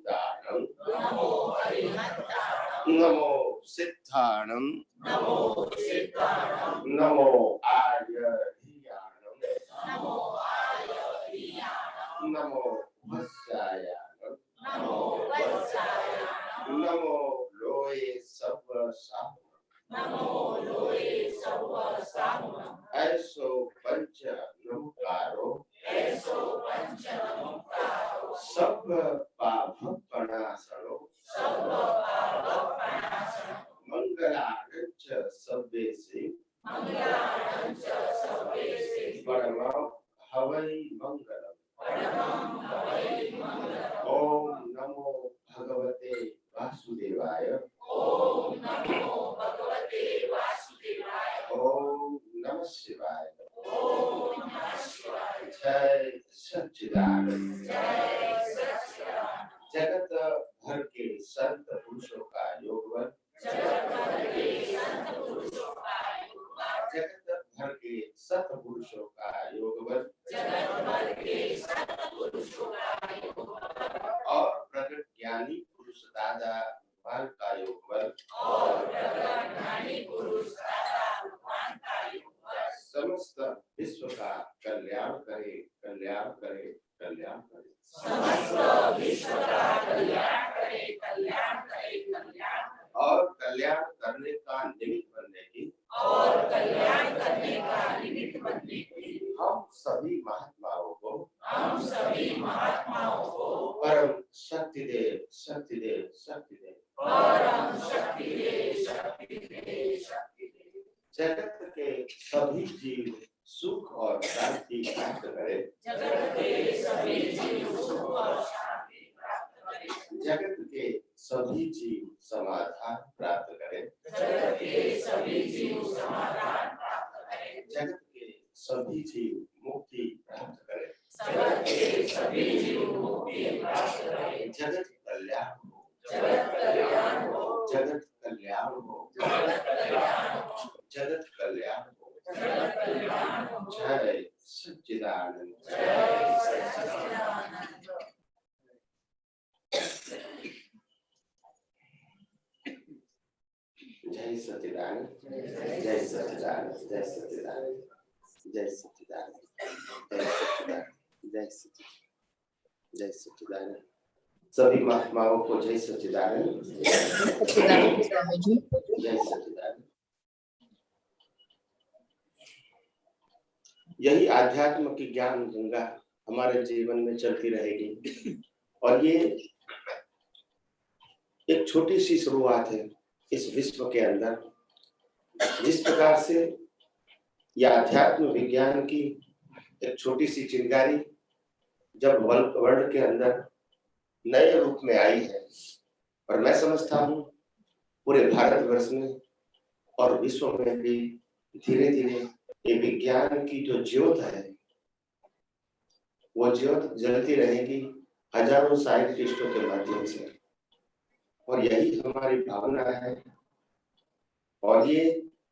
दानम नमो सिद्धाणम नमो आर्यधियानम नमो वत्सायानम नमो लोये सव साहुम ऐसो पंच नमकारो सब पापनाशनो मंगलार्च सव्येसे परमं हवै मंगलम ओम नमो भगवते वासुदेवाय ओम नमः शिवाय जय सच्चिदानंद जगत भर के संत पुरुषों का योग बल जगत भर के सत्पुरुषों का योग बल और प्रगट ज्ञानी पुरुष दादा भगवान का योग बल समस्त विश्व का कल्याण करे कल्याण करे कल्याण करे और कल्याण करने का निमित्त बनने की हम सभी महात्माओं को परम शक्ति दे शक्ति दे शक्ति दे जगत के सभी जीव सुख और शांति प्राप्त करे जगत के सभी जीव समाधान प्राप्त करे जगत के सभी जीव मुक्ति प्राप्त करे जगत कल्याण हो जगत कल्याण हो जगत कल्याण हो जय सच्चिदानंद जय सच्चिदानंद जय सच्चिदानंद जय सच्चिदानंद जय सच्चिदानंद जय सच्चिदानंद जय सच्चिदानंद सभी महात्माओं को जय सच्चिदानंद जय सच्चिदानंद। यही आध्यात्म की ज्ञान गंगा हमारे जीवन में चलती रहेगी और ये एक छोटी सी शुरुआत है इस विश्व के अंदर। जिस प्रकार से यह अध्यात्म विज्ञान की एक छोटी सी चिंगारी जब वर्ल्ड के अंदर नए रूप में आई है और मैं समझता हूँ पूरे भारतवर्ष में और विश्व में भी धीरे धीरे ये विज्ञान की जो ज्योत है वो ज्योत जलती रहेगी हजारों साइंटिस्टों के माध्यम से और यही हमारी भावना है और ये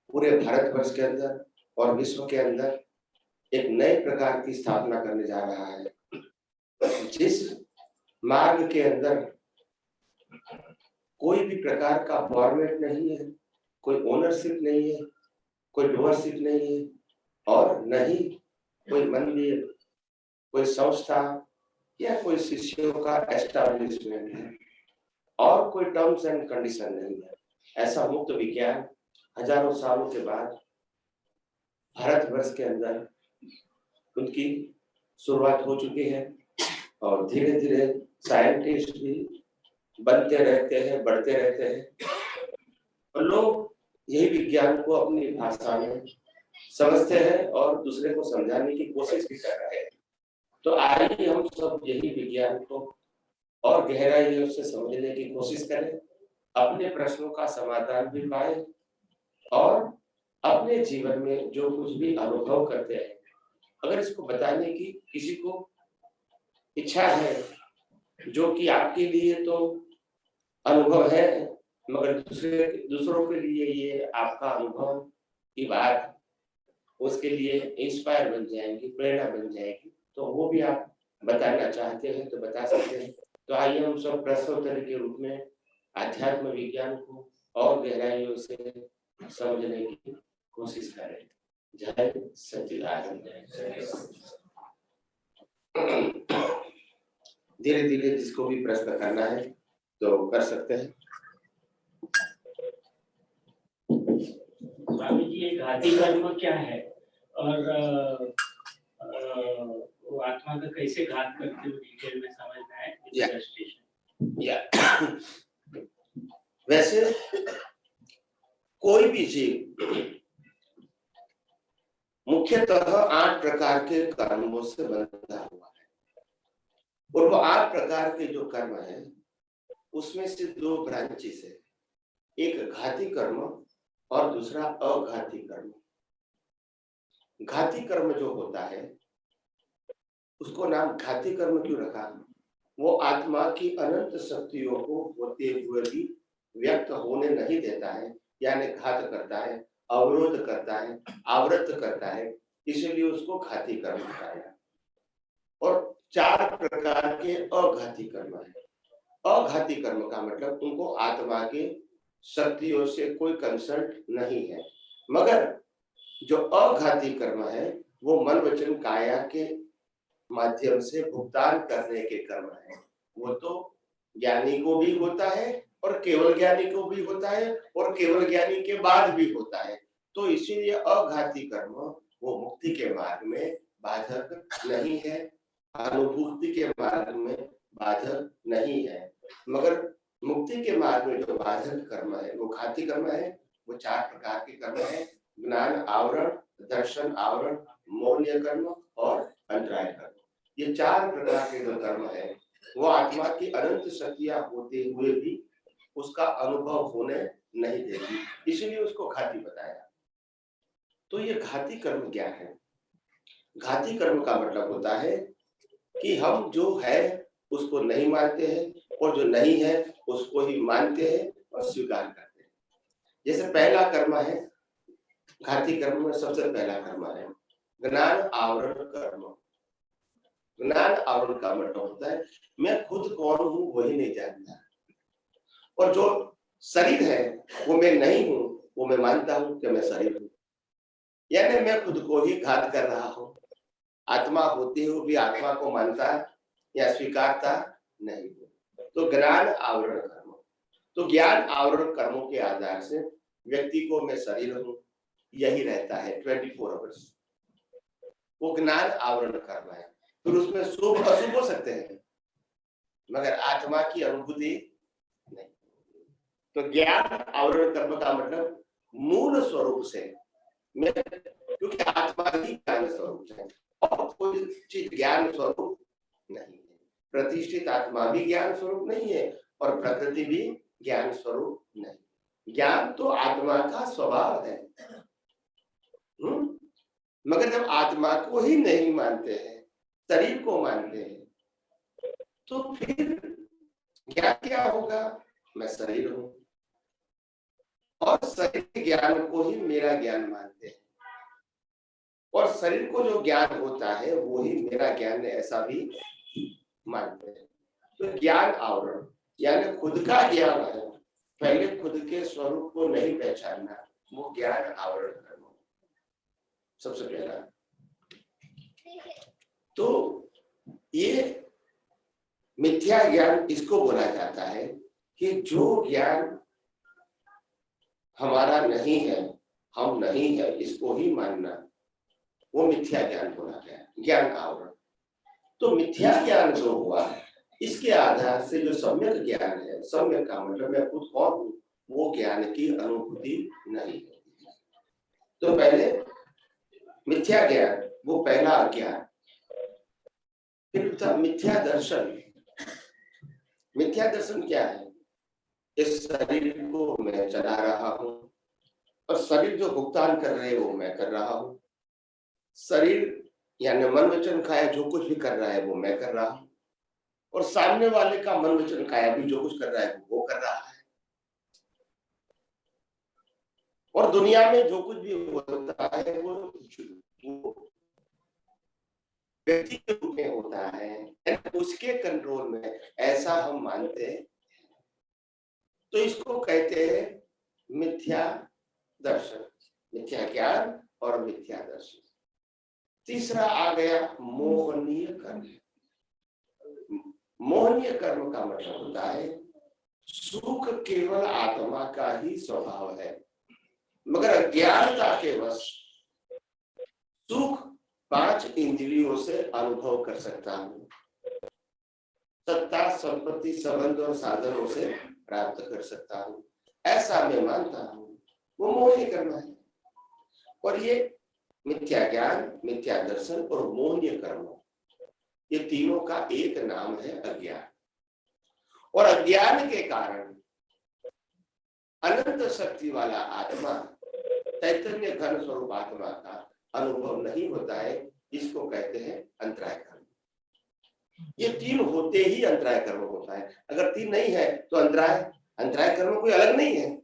पूरे भारतवर्ष के अंदर और विश्व के अंदर एक नए प्रकार की स्थापना करने जा रहा है। जिस मार्ग के अंदर कोई भी प्रकार का फॉर्मेट नहीं है, कोई ओनरशिप नहीं है, कोई डोअरशिप नहीं है और न ही कोई मंदिर, कोई संस्था या कोई शिष्यों का एस्टैब्लिशमेंट है और कोई टर्म्स एंड कंडीशन नहीं है। ऐसा मुक्त विज्ञान हजारों सालों के बाद भारतवर्ष के अंदर उनकी शुरुआत हो चुकी है और धीरे धीरे साइंटिस्ट भी बनते रहते हैं, बढ़ते रहते हैं और लोग यही विज्ञान को अपनी भाषा में समझते हैं और दूसरे को समझाने की कोशिश भी कर रहे हैं। तो आइए हम सब यही विज्ञान को और गहराइयों से समझने की कोशिश करें, अपने प्रश्नों का समाधान भी पाए और अपने जीवन में जो कुछ भी अनुभव करते हैं अगर इसको बताने की किसी को इच्छा है जो कि आपके लिए तो अनुभव है मगर दूसरों के लिए ये आपका अनुभव की बात उसके लिए इंस्पायर बन जाएंगी, प्रेरणा बन जाएगी, तो वो भी आप बताना चाहते हैं तो बता सकते हैं। तो आइए हम सब प्रश्नोत्तर के रूप में आध्यात्म विज्ञान को और गहराइयों से समझने की कोशिश करें। जय सच्चिदानंद। धीरे धीरे जिसको भी प्रश्न करना है तो कर सकते हैं। स्वामी जी, ये घाती कर्म क्या है और वो आत्मा का कैसे घात करते हो डिटेल में समझना है। वैसे कोई भी जीव मुख्यतः 8 प्रकार के कर्मों से बंधा हुआ है और वो 8 प्रकार के जो कर्म है उसमें से 2 ब्रांचेस है, एक घाती कर्म और दूसरा अघाती कर्म। घाती कर्म जो होता है उसको नाम घाती कर्म क्यों रखा? वो आत्मा की अनंत शक्तियों को होते हुए भी व्यक्त होने नहीं देता है, यानी घात करता है, अवरोध करता है, आवृत करता है, इसलिए उसको घाती कर्म बताया। और 4 प्रकार के अघाती कर्म है। अघाती कर्म का मतलब उनको आत्मा के शक्तियों से कोई कंसर्ट नहीं है, मगर जो अघाती कर्म है वो मन वचन काया के माध्यम से भुगतान करने के कर्म है। वो तो ज्ञानी को भी होता है और केवल ज्ञानी को भी होता है और केवल ज्ञानी के बाद भी होता है। तो इसीलिए अघाती कर्म वो मुक्ति के मार्ग में बाधक नहीं है, अनुभूति के मार्ग में बाधक नहीं है, मगर मुक्ति के मार्ग में जो बाधक कर्म है वो घाती कर्म है। वो 4 प्रकार के कर्म है, ज्ञान आवरण, दर्शन आवरण, मौल्य कर्म और अंतराय कर्म। ये 4 प्रकार के जो कर्म है वो आत्मा की अनंत शक्तियां होते हुए भी उसका अनुभव होने नहीं देगी, इसलिए उसको घाती बताया। तो ये घाती कर्म क्या है? घाती कर्म का मतलब होता है कि हम जो है उसको नहीं मानते हैं और जो नहीं है उसको ही मानते हैं और स्वीकार करते हैं। जैसे पहला कर्म है, घाती कर्म में सबसे पहला कर्म है ज्ञान आवरण कर्म। ज्ञान आवरण का मतलब होता है मैं खुद कौन हूं वही नहीं जानता, और जो शरीर है वो मैं नहीं हूं, वो मैं मानता हूं कि मैं शरीर हूं, यानी मैं खुद को ही घात कर रहा हूं। आत्मा होते हुए भी आत्मा को मानता या स्वीकारता नहीं। तो ज्ञान आवरण कर्म, तो ज्ञान आवरण कर्मों के आधार से व्यक्ति को मैं शरीर हूं यही रहता है 24 आवर्स। वो ज्ञान आवरण कर्म है। फिर उसमें शुभ अशुभ हो सकते हैं मगर आत्मा की अनुभूति नहीं। तो ज्ञान आवरण कर्म का मतलब मूल स्वरूप से मैं, क्योंकि आत्मा ही ज्ञान स्वरूप है और कोई चीज ज्ञान स्वरूप नहीं है। प्रतिष्ठित आत्मा भी ज्ञान स्वरूप नहीं है और प्रकृति भी ज्ञान स्वरूप नहीं। ज्ञान तो आत्मा का स्वभाव है, मगर जब आत्मा को ही नहीं मानते हैं, शरीर को मानते हैं, तो फिर ज्ञान क्या होगा? मैं शरीर हूं और शरीर ज्ञान को ही मेरा ज्ञान मानते हैं, और शरीर को जो ज्ञान होता है वो ही मेरा ज्ञान है ऐसा भी मानते हैं। तो ज्ञान आवरण यानी खुद का ज्ञान है, पहले खुद के स्वरूप को नहीं पहचानना, वो ज्ञान आवरण करना सबसे पहला। तो ये मिथ्या ज्ञान इसको बोला जाता है कि जो ज्ञान हमारा नहीं है, हम नहीं है, इसको ही मानना, वो मिथ्या ज्ञान बोला गया, ज्ञान आवरण। तो मिथ्या ज्ञान जो हुआ इसके आधार से जो सम्यक ज्ञान है, सम्यक का मतलब मैं खुद कौन हूं, वो ज्ञान की अनुभूति नहीं है। तो पहले मिथ्या ज्ञान, वो पहला अज्ञान। फिर था मिथ्या दर्शन। मिथ्या दर्शन क्या है? इस शरीर को मैं चला रहा हूं और शरीर जो भुगतान कर रहे हैं वो मैं कर रहा हूं। शरीर यानी मन वचन काया जो कुछ भी कर रहा है वो मैं कर रहा हूं, और सामने वाले का मन वचन काया भी जो कुछ कर रहा है वो कर रहा है। और दुनिया में जो कुछ भी होता है वो व्यक्ति के रूप में होता है, उसके कंट्रोल में, ऐसा हम मानते हैं, तो इसको कहते हैं मिथ्या दर्शन, मिथ्या ज्ञान और मिथ्या दर्शन। तीसरा आ गया मोहनीय कर्म। मोहनीय कर्म का मतलब होता है सुख केवल आत्मा का ही स्वभाव है, मगर अज्ञानता के वश सुख 5 इंद्रियों से अनुभव कर सकता हूं, सत्ता संपत्ति संबंध और साधनों से प्राप्त कर सकता हूं, ऐसा मैं मानता हूं, वो मोहनीय कर्म है। और ये मिथ्या ज्ञान, मिथ्या दर्शन और मोहनीय कर्म, ये तीनों का एक नाम है अज्ञान। और अज्ञान के कारण अनंत शक्ति वाला आत्मा, चैतन्य घन स्वरूप आत्मा का अनुभव नहीं होता है, इसको कहते हैं अंतराय कर्म। ये तीन होते ही अंतराय कर्म होता है, अगर तीन नहीं है तो अंतराय कर्म कोई अलग नहीं है।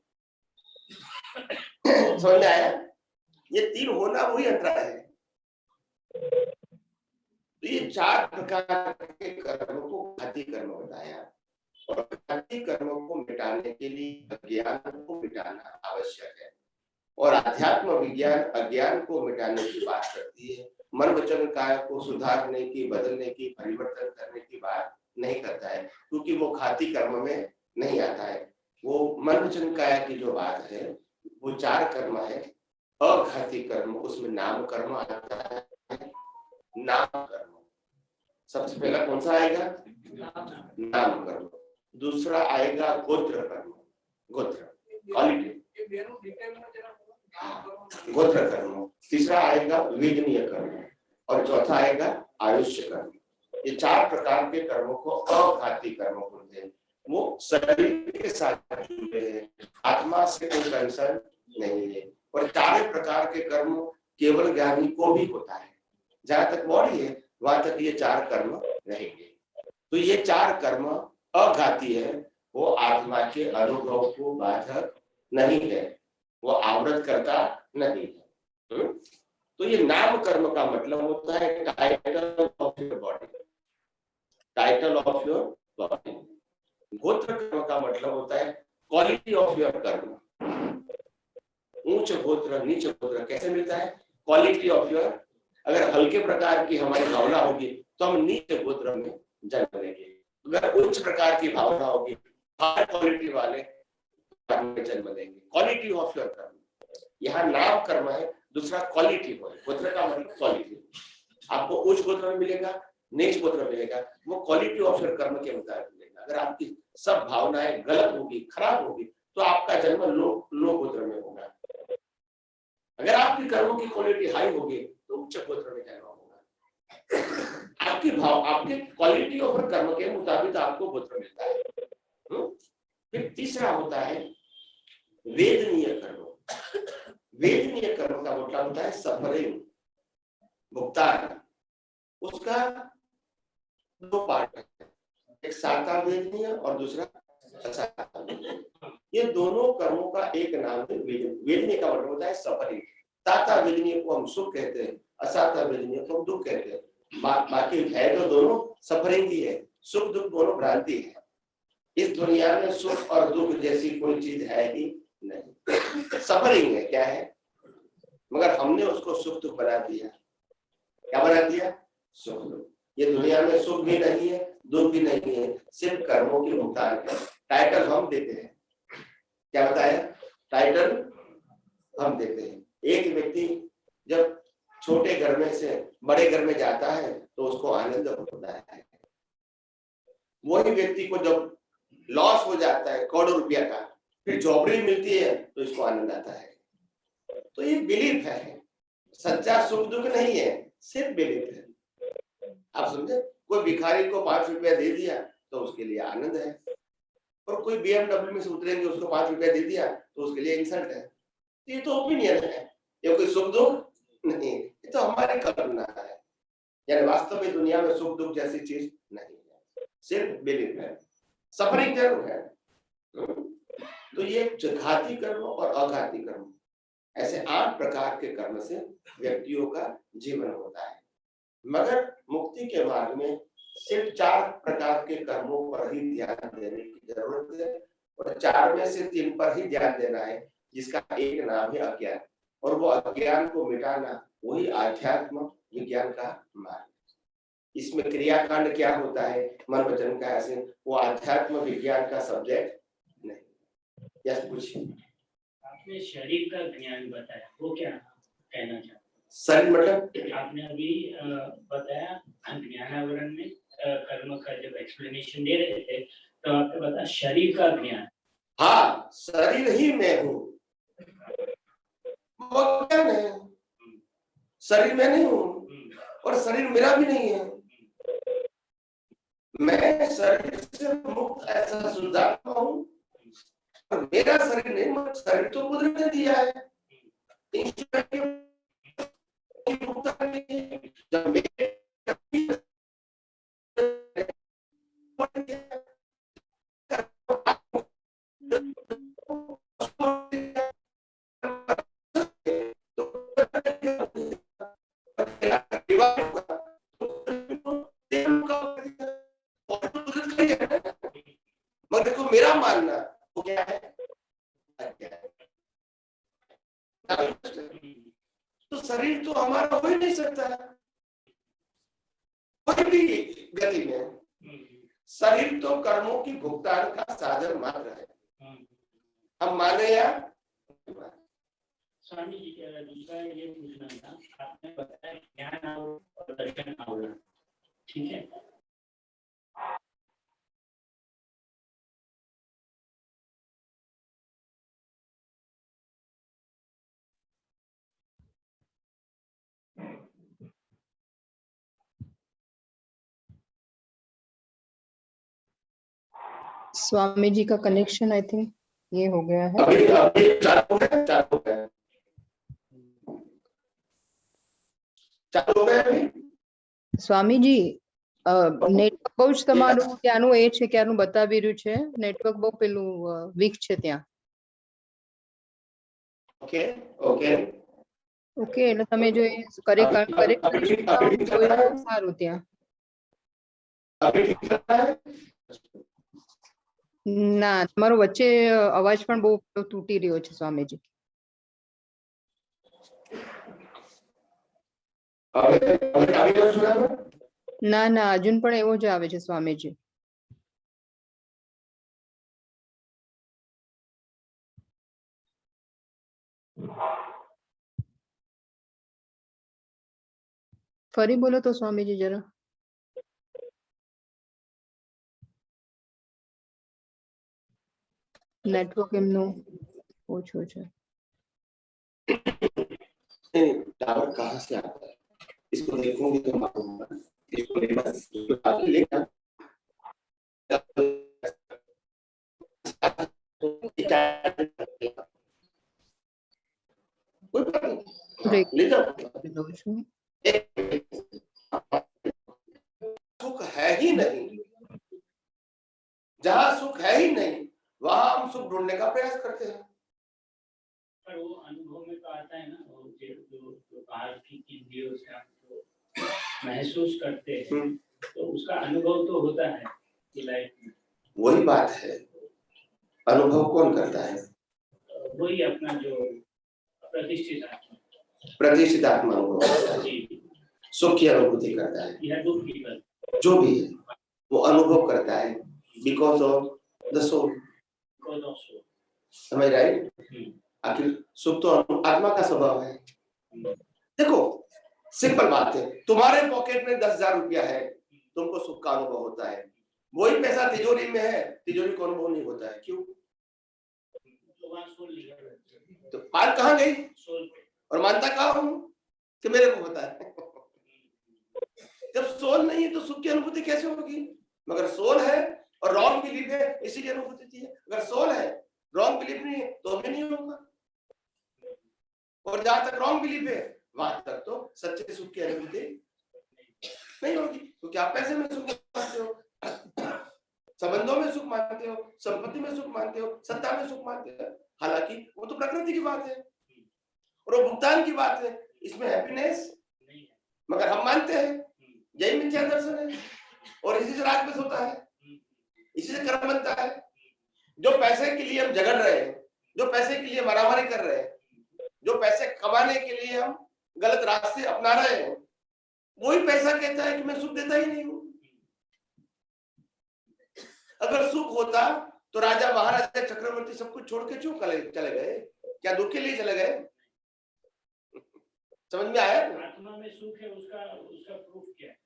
समझ में आया? ये तीन होना वही अंतराय है। तो ये 4 प्रकार के कर्मों को घाती कर्म बताया, और घाती कर्मों को मिटाने के लिए अज्ञान को मिटाना आवश्यक है। और अध्यात्म विज्ञान अज्ञान को मिटाने की बात करती है, मन वचन काया को सुधारने की, बदलने की, परिवर्तन करने की बात नहीं करता है, क्योंकि वो घाती कर्म में नहीं आता है। वो मन वचन काया की जो बात है वो 4 कर्म है। अघाती कर्म, उसमें नाम कर्म आता है। नाम कर्म सबसे पहला कौन सा आएगा? नाम कर्म। दूसरा आएगा गोत्र कर्म, गोत्र क्वालिटी, गोत्र कर्म। तीसरा आएगा वेदनीय कर्म, और चौथा आएगा आयुष्य कर्म। ये 4 प्रकार के कर्मों को अघाती कर्म बोलते हैं। वो शरीर के साथ जुड़े हैं, आत्मा से कोई कंसर्न नहीं है। और 4 प्रकार के कर्म केवल ज्ञानी को भी होता है। जहां तक बॉडी है वहां तक ये 4 कर्म रहेंगे। तो ये 4 कर्म अघाती है, वो आत्मा के अनुभव को बाधक नहीं है, वो आवृत करता नहीं है। तो ये नाम कर्म का मतलब होता है title of your body, title of your body. गोत्र कर्म का मतलब होता है क्वालिटी ऑफ योर कर्म। उच्च गोत्र नीच गोत्र कैसे मिलता है? क्वालिटी ऑफ योर, अगर हल्के प्रकार की हमारी भावना होगी तो हम नीच गोत्र में जन्म लेंगे, अगर उच्च प्रकार की भावना होगी हाई क्वालिटी वाले में जन्म लेंगे। क्वालिटी ऑफ योर कर्म, यहाँ नाम कर्म है, दूसरा क्वालिटी है। गोत्र का मतलब क्वालिटी, आपको उच्च गोत्र में मिलेगा, नीच गोत्र मिलेगा, वो क्वालिटी ऑफ योर कर्म के मुताबिक मिलेगा। अगर आपकी सब भावनाएं गलत होगी, खराब होगी, तो आपका जन्म लो गोत्र में होगा। अगर आपकी कर्मों की क्वालिटी हाई होगी तो उच्च गोत्र में जन्म होगा। आपकी क्वालिटी ऑफ कर्म के मुताबिक आपको गोत्र मिलता है। फिर तीसरा होता है वेदनीय कर्म। वेदनीय कर्म का मतलब होता है सफरिंग, भुगतान। उसका 2 पार्ट है, एक साता वेदनीय और दूसरा असाता वेदनीय। ये दोनों कर्मों का एक नाम है वेदनीय का मतलब होता है सफरिंग। साता वेदनीय को हम सुख कहते हैं, असाता वेदनीय को हम दुख कहते हैं। बाकी है तो दोनों सफरिंग ही है, सुख दुख दोनों भ्रांति है। इस दुनिया में सुख और दुख जैसी कोई चीज है ही नहीं, सफरिंग है। क्या है? मगर हमने उसको सुख दुख बना दिया। क्या बना दिया? सुख दुख। ये दुनिया में सुख भी नहीं है, दुख भी नहीं है, सिर्फ कर्मों की भुगतान है। टाइटल हम देते हैं। क्या बताया? टाइटल हम देते हैं। एक व्यक्ति जब छोटे घर में से बड़े घर में जाता है तो उसको आनंद होता है। वही व्यक्ति को जब लॉस हो जाता है करोड़ों रुपया का, फिर झोपड़ी मिलती है तो इसको आनंद आता है। तो ये बिलीफ है, सच्चा सुख दुख नहीं है, सिर्फ बिलीफ है। आप समझे? कोई भिखारी को 5 रुपया दे दिया तो उसके लिए आनंद है, और कोई BMW में से उतरेंगे उसको 5 रुपया दे दिया तो उसके लिए इंसल्ट है। ये तो ओपिनियन है, ये कोई सुख दुख नहीं, ये तो हमारी कल्पना है। यानी वास्तव में दुनिया में सुख दुख जैसी चीज नहीं है, सिर्फ बिलीफ है, सफरिंग जरूर है। तो ये घाती कर्म और अघाती कर्म, ऐसे 8 प्रकार के कर्म से व्यक्तियों का जीवन होता है। मगर मुक्ति के मार्ग में सिर्फ 4 प्रकार के कर्मों पर ही ध्यान देने की जरूरत है, और 4 में से 3 पर ही ध्यान देना है, जिसका एक नाम है अज्ञान। और वो अज्ञान को मिटाना वही आध्यात्म विज्ञान का मार्ग। इसमें क्रियाकांड क्या होता है, मन वचन का ऐसे, वो आध्यात्म विज्ञान का सब्जेक्ट नहीं। यस पूछिए। आपने शरीर का ज्ञान बताया, वो क्या कहना चाहते हैं? शरीर मतलब आपने अभी बताया ज्ञानावरण में कर्म का जब एक्सप्लेनेशन दे रहे थे तो आपने बताया शरीर का ज्ञान। हाँ, शरीर ही मैं हूँ, वो क्या नहीं हूँ, शरीर मैं नहीं हूँ और शरीर मेरा भी नहीं है। मैं शरीर से मुक्त ऐसा शुद्धात्मा हूँ, और मेरा शरीर नहीं, मगर शरीर तो कुदरत ने दिया है। जब मेरे मगर देखो मेरा मानना वो क्या है, तो शरीर तो हमारा हो ही नहीं सकता कोई भी गति में। शरीर तो कर्मों की भुगतान का साधन मात्र है, हम माने या स्वामी जी का दूसरा ये पूछना था, आपने बताया ज्ञान और दर्शन आवरण, ठीक है। स्वामी जी का कनेक्शन आई थिंक ये हो गया है। अभी चालू है अभी। स्वामी जी નેટવર્ક બહુ જ તમારું ત્યાંનું એ છે કે આનું બતાવી રહ્યું છે, નેટવર્ક બહુ પેલું વીક છે ત્યાં. ઓકે ઓકે ઓકે, એટલે તમે જો કરેક્ટ કરી શકતા હો તો એ સારું ત્યાં. अभी ठीक चल रहा है? ના, તમારો વચ્ચે અવાજ પણ બહુ તૂટી રહ્યો છે સ્વામીજી. ના ના, અર્જુન પણ એવો જ આવે છે સ્વામીજી. ફરી બોલો તો સ્વામીજી જરા. નેટવર્ક એમનું ઓછું છે. टावर कहाँ से आता है, इसको देखोगे तो मालूम होगा। इसको लेना ले जाओ। सुख है ही नहीं, जहाँ सुख है ही नहीं वहां हम सुख ढूंढने का प्रयास करते हैं। पर वो अनुभव में तो आता है ना, वो जो बाहर की इंद्रियों से हम जो महसूस करते हैं तो उसका अनुभव तो होता है कि लाइफ में। वही बात है, अनुभव कौन करता है? वही अपना जो प्रतिष्ठित आत्मा सुख की अनुभूति करता है या दुख की, जो भी है वो अनुभव करता है बिकॉज ऑफ द सोल। समझ राइट? आखिर सुख तो आत्मा का स्वभाव है। देखो सिंपल बात है, तुम्हारे पॉकेट में 10,000 रुपया है, तुमको सुख का अनुभव होता है। वही पैसा तिजोरी में है, तिजोरी को अनुभव नहीं होता है। क्यों? तो बात कहाँ गई? और मानता कहाँ हूं कि मेरे को होता है। जब सोल नहीं है तो सुख की अनुभूति कैसे होगी? मगर सोल है और रॉन्ग बिलीफ है, इसीलिए अनुभूति थी। अगर सोल है, रॉन्ग बिलीफ नहीं है तो भी नहीं होगा। और जहां तक रॉन्ग बिलीफ है वहां तक तो सच्चे सुख की अनुभूति नहीं होगी। क्योंकि आप पैसे में सुख मानते हो, संबंधों में सुख मानते हो, संपत्ति में सुख मानते हो, सत्ता में सुख मानते हो। हालांकि वो तो प्रकृति की बात है और वो भुगतान की बात है, इसमें हैप्पीनेस नहीं है। मगर हम मानते हैं यही मिथ्या दर्शन है और इसी से राग द्वेष होता है, इसी से कर्म बनता है। जो पैसे के लिए हम झगड़ रहे हैं, जो पैसे के लिए मारामारी कर रहे हैं, जो पैसे कमाने के लिए हम गलत रास्ते अपना रहे हैं, वही पैसा कहता है कि मैं सुख देता ही नहीं हूं। अगर सुख होता तो राजा महाराजा चक्रवर्ती सब कुछ छोड़ के क्यों चले गए? क्या दुख के लिए चले गए? समझ में आया? आत्मा में सुख है, उसका प्रूफ क्या है?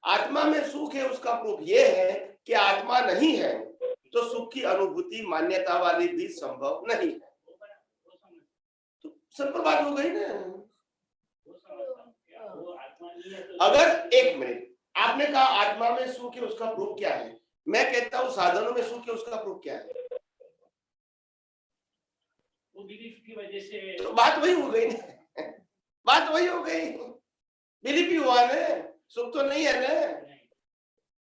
आत्मा में सुख है उसका प्रूफ ये है कि आत्मा नहीं है तो सुख की अनुभूति मान्यता वाली भी संभव नहीं है। तो सिंपल बात हो गई ना। अगर एक मिनट, आपने कहा आत्मा में सुख है उसका प्रूफ क्या है, मैं कहता हूं साधनों में सुख है उसका प्रूफ क्या है? वो बिलीफ की वजह से। तो बात वही हो गई ना, बात वही हो गई। बिलीफ ही हुआ ना, सुख तो नहीं है ना।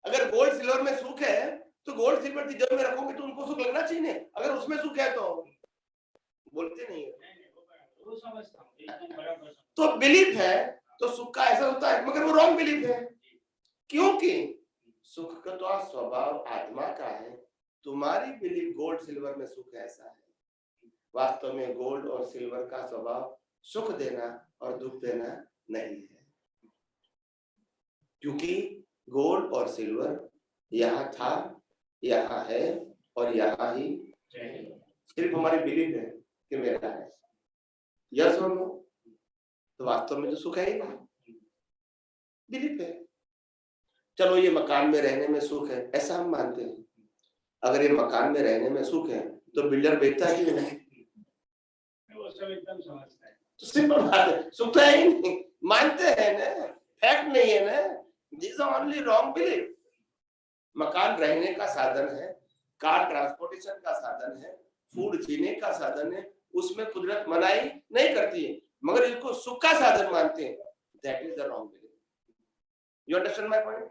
अगर गोल्ड सिल्वर में सुख है तो गोल्ड सिल्वर तिजोरी में रखोगे तो उनको सुख लगना चाहिए। अगर उसमें सुख है तो बोलते नहीं है। तो बिलीफ है तो सुख का ऐसा होता है, मगर वो रॉन्ग बिलीफ है। क्योंकि सुख का तो स्वभाव आत्मा का है। तुम्हारी बिलीफ गोल्ड सिल्वर में सुख ऐसा है, वास्तव में गोल्ड और सिल्वर का स्वभाव सुख देना और दुख देना नहीं है। क्योंकि गोल्ड और सिल्वर यहाँ था, यहाँ है और यहाँ ही सिर्फ हमारी बिलीफ है कि मेरा है। Yes or no? तो वास्तव में तो सुख है ही नहीं, बिलीफ है। चलो ये मकान में रहने में सुख है ऐसा हम मानते हैं। अगर ये मकान में रहने में सुख है तो बिल्डर बेचता क्यों नहीं? वो सब एकदम समझता है। तो सिंपल बात है, सुख है ही नहीं, मानते हैं ना, फैक्ट नहीं है ना। This only wrong belief. मकान रहने का साधन है, कार ट्रांसपोर्टेशन का साधन है, फूड जीने का साधन है, उसमें कुदरत मनाही नहीं करती है, मगर इसको सुख का साधन मानते हैं। That is the wrong belief. You understand my point?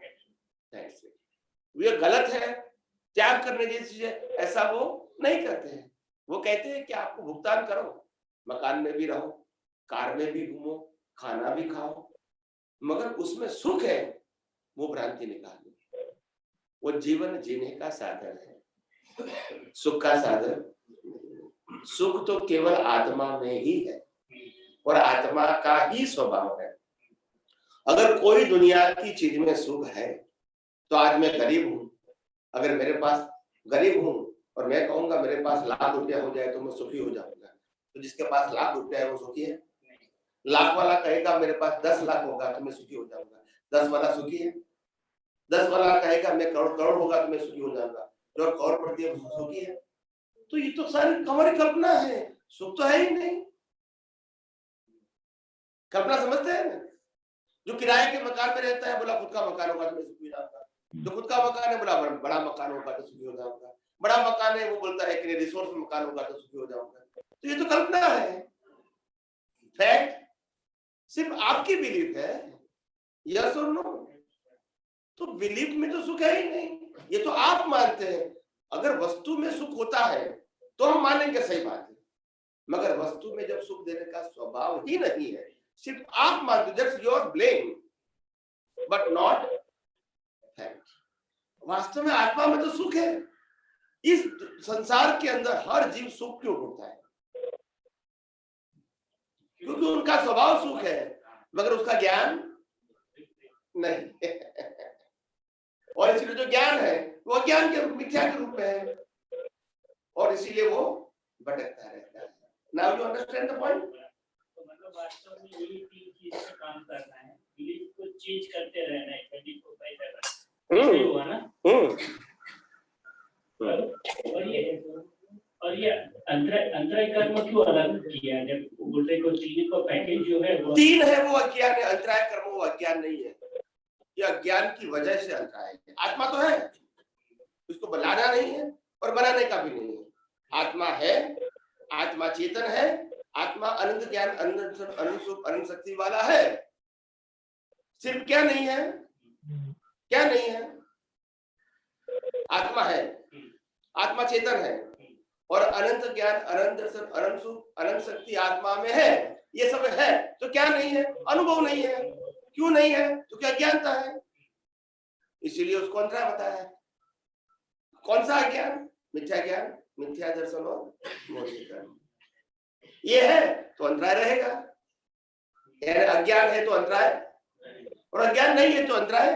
That's it. ये गलत है, त्याग करने जैसी है ऐसा वो नहीं करते हैं। वो कहते हैं कि आपको भुगतान करो, मकान में भी रहो, कार में भी घूमो, खाना भी खाओ, मगर उसमें सुख है वो भ्रांति निकालनी। वो जीवन जीने का साधन है, सुख का साधन। सुख तो केवल आत्मा में ही है और आत्मा का ही स्वभाव है। अगर कोई दुनिया की चीज में सुख है तो आज मैं गरीब हूं, अगर मेरे पास गरीब हूं और मैं कहूंगा मेरे पास लाख रुपया हो जाए तो मैं सुखी हो जाऊंगा, तो जिसके पास लाख रुपया है वो सुखी है? लाख वाला कहेगा मेरे पास 10 लाख होगा तो मैं सुखी हो जाऊंगा, 10 वाला सुखी है? 10 वाला कहेगा मैं करोड़ होगा तो मैं सुखी हो जाऊंगा, जो करोड़पति है वो सुखी है? तो ये तो सारी हमारी कल्पना है, सुख तो है ही नहीं। कल्पना समझते हैं ना? जो किराए के मकान में रहता है बोला खुद का मकान होगा तो मैं सुखी हो जाऊंगा, जो खुद का मकान है बोला बड़ा मकान होगा तो सुखी हो जाऊंगा, बड़ा मकान है वो बोलता है कि रिसोर्स मकान होगा तो सुखी हो जाऊंगा। तो ये तो कल्पना है, फैक्ट सिर्फ आपकी बिलीफ है। Yes or no? तो बिलीफ में तो सुख है ही नहीं, ये तो आप मानते हैं। अगर वस्तु में सुख होता है तो हम मानेंगे, सही बात है, मगर वस्तु में जब सुख देने का स्वभाव ही नहीं है, सिर्फ आप मानते, that's your blame but not fact. वास्तव में आत्मा में तो सुख है। इस संसार के अंदर हर जीव सुख क्यों ढूंढता है? क्योंकि उनका स्वभाव सुख है मगर उसका ज्ञान नहीं और इसीलिए जो ज्ञान है वो अज्ञान के मिथ्या के रूप में है और इसीलिए वो भटकता रहता है। Now you understand the point? तो मतलब वास्तव में यही तीन चीज पे काम करना है, बिलीफ को चेंज करते रहना है, बिलीफ को सही करना है। हुआ ना? और ये अंतराय कर्म क्यों अलग किया? जब बोलते को तीन को पैकेज जो है वो तीन है, वो अज्ञान है। अंतराय कर्म वो अज्ञान नहीं है, ये अज्ञान की वजह से अंतराय है। आत्मा तो है, उसको बनाना नहीं है और बनाने का भी नहीं है। आत्मा है, आत्मा चेतन है, आत्मा अनंत ज्ञान अनंत शक्ति वाला है। सिर्फ क्या नहीं है? क्या नहीं है? आत्मा है, आत्मा चेतन है और अनंत ज्ञान अनंत शक्ति आत्मा में है। ये सब है तो क्या नहीं है? अनुभव नहीं है। क्यों नहीं है? क्योंकि अज्ञानता है, इसीलिए उसको अंतराय बताया है। कौन सा अज्ञान? मिथ्या ज्ञान, मिथ्या दर्शन और मोहित कर्म। ये है तो अंतराय रहेगा, यानी अज्ञान है तो अंतराय, और अज्ञान नहीं है तो अंतराय।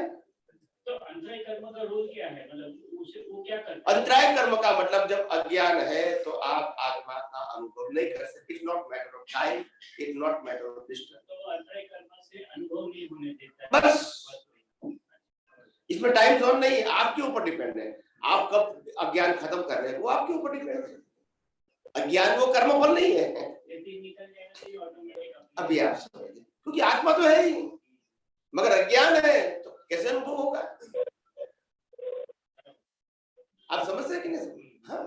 तो अंतराय कर्म का रोल क्या है, मतलब उसे वो क्या करता है? अंतराय कर्म का मतलब जब अज्ञान है तो आप आत्मा का अनुभव नहीं कर सकते। It's not matter of time, it's not matter of distance. तो अंतराय कर्म से अनुभव नहीं होने देता है। बस इसमें टाइम जोन नहीं है, आपके ऊपर डिपेंड है। आप कब अज्ञान खत्म कर रहे हैं वो आपके ऊपर डिपेंड है। अज्ञान वो कर्म फल नहीं है। यदि निकल जाएगा तो ये ऑटोमेटिक अभी आप समझिए, क्योंकि आत्मा तो है ही, मगर अज्ञान है तो कैसे अनुभव होगा? आप समझते हैं कि नहीं? हाँ,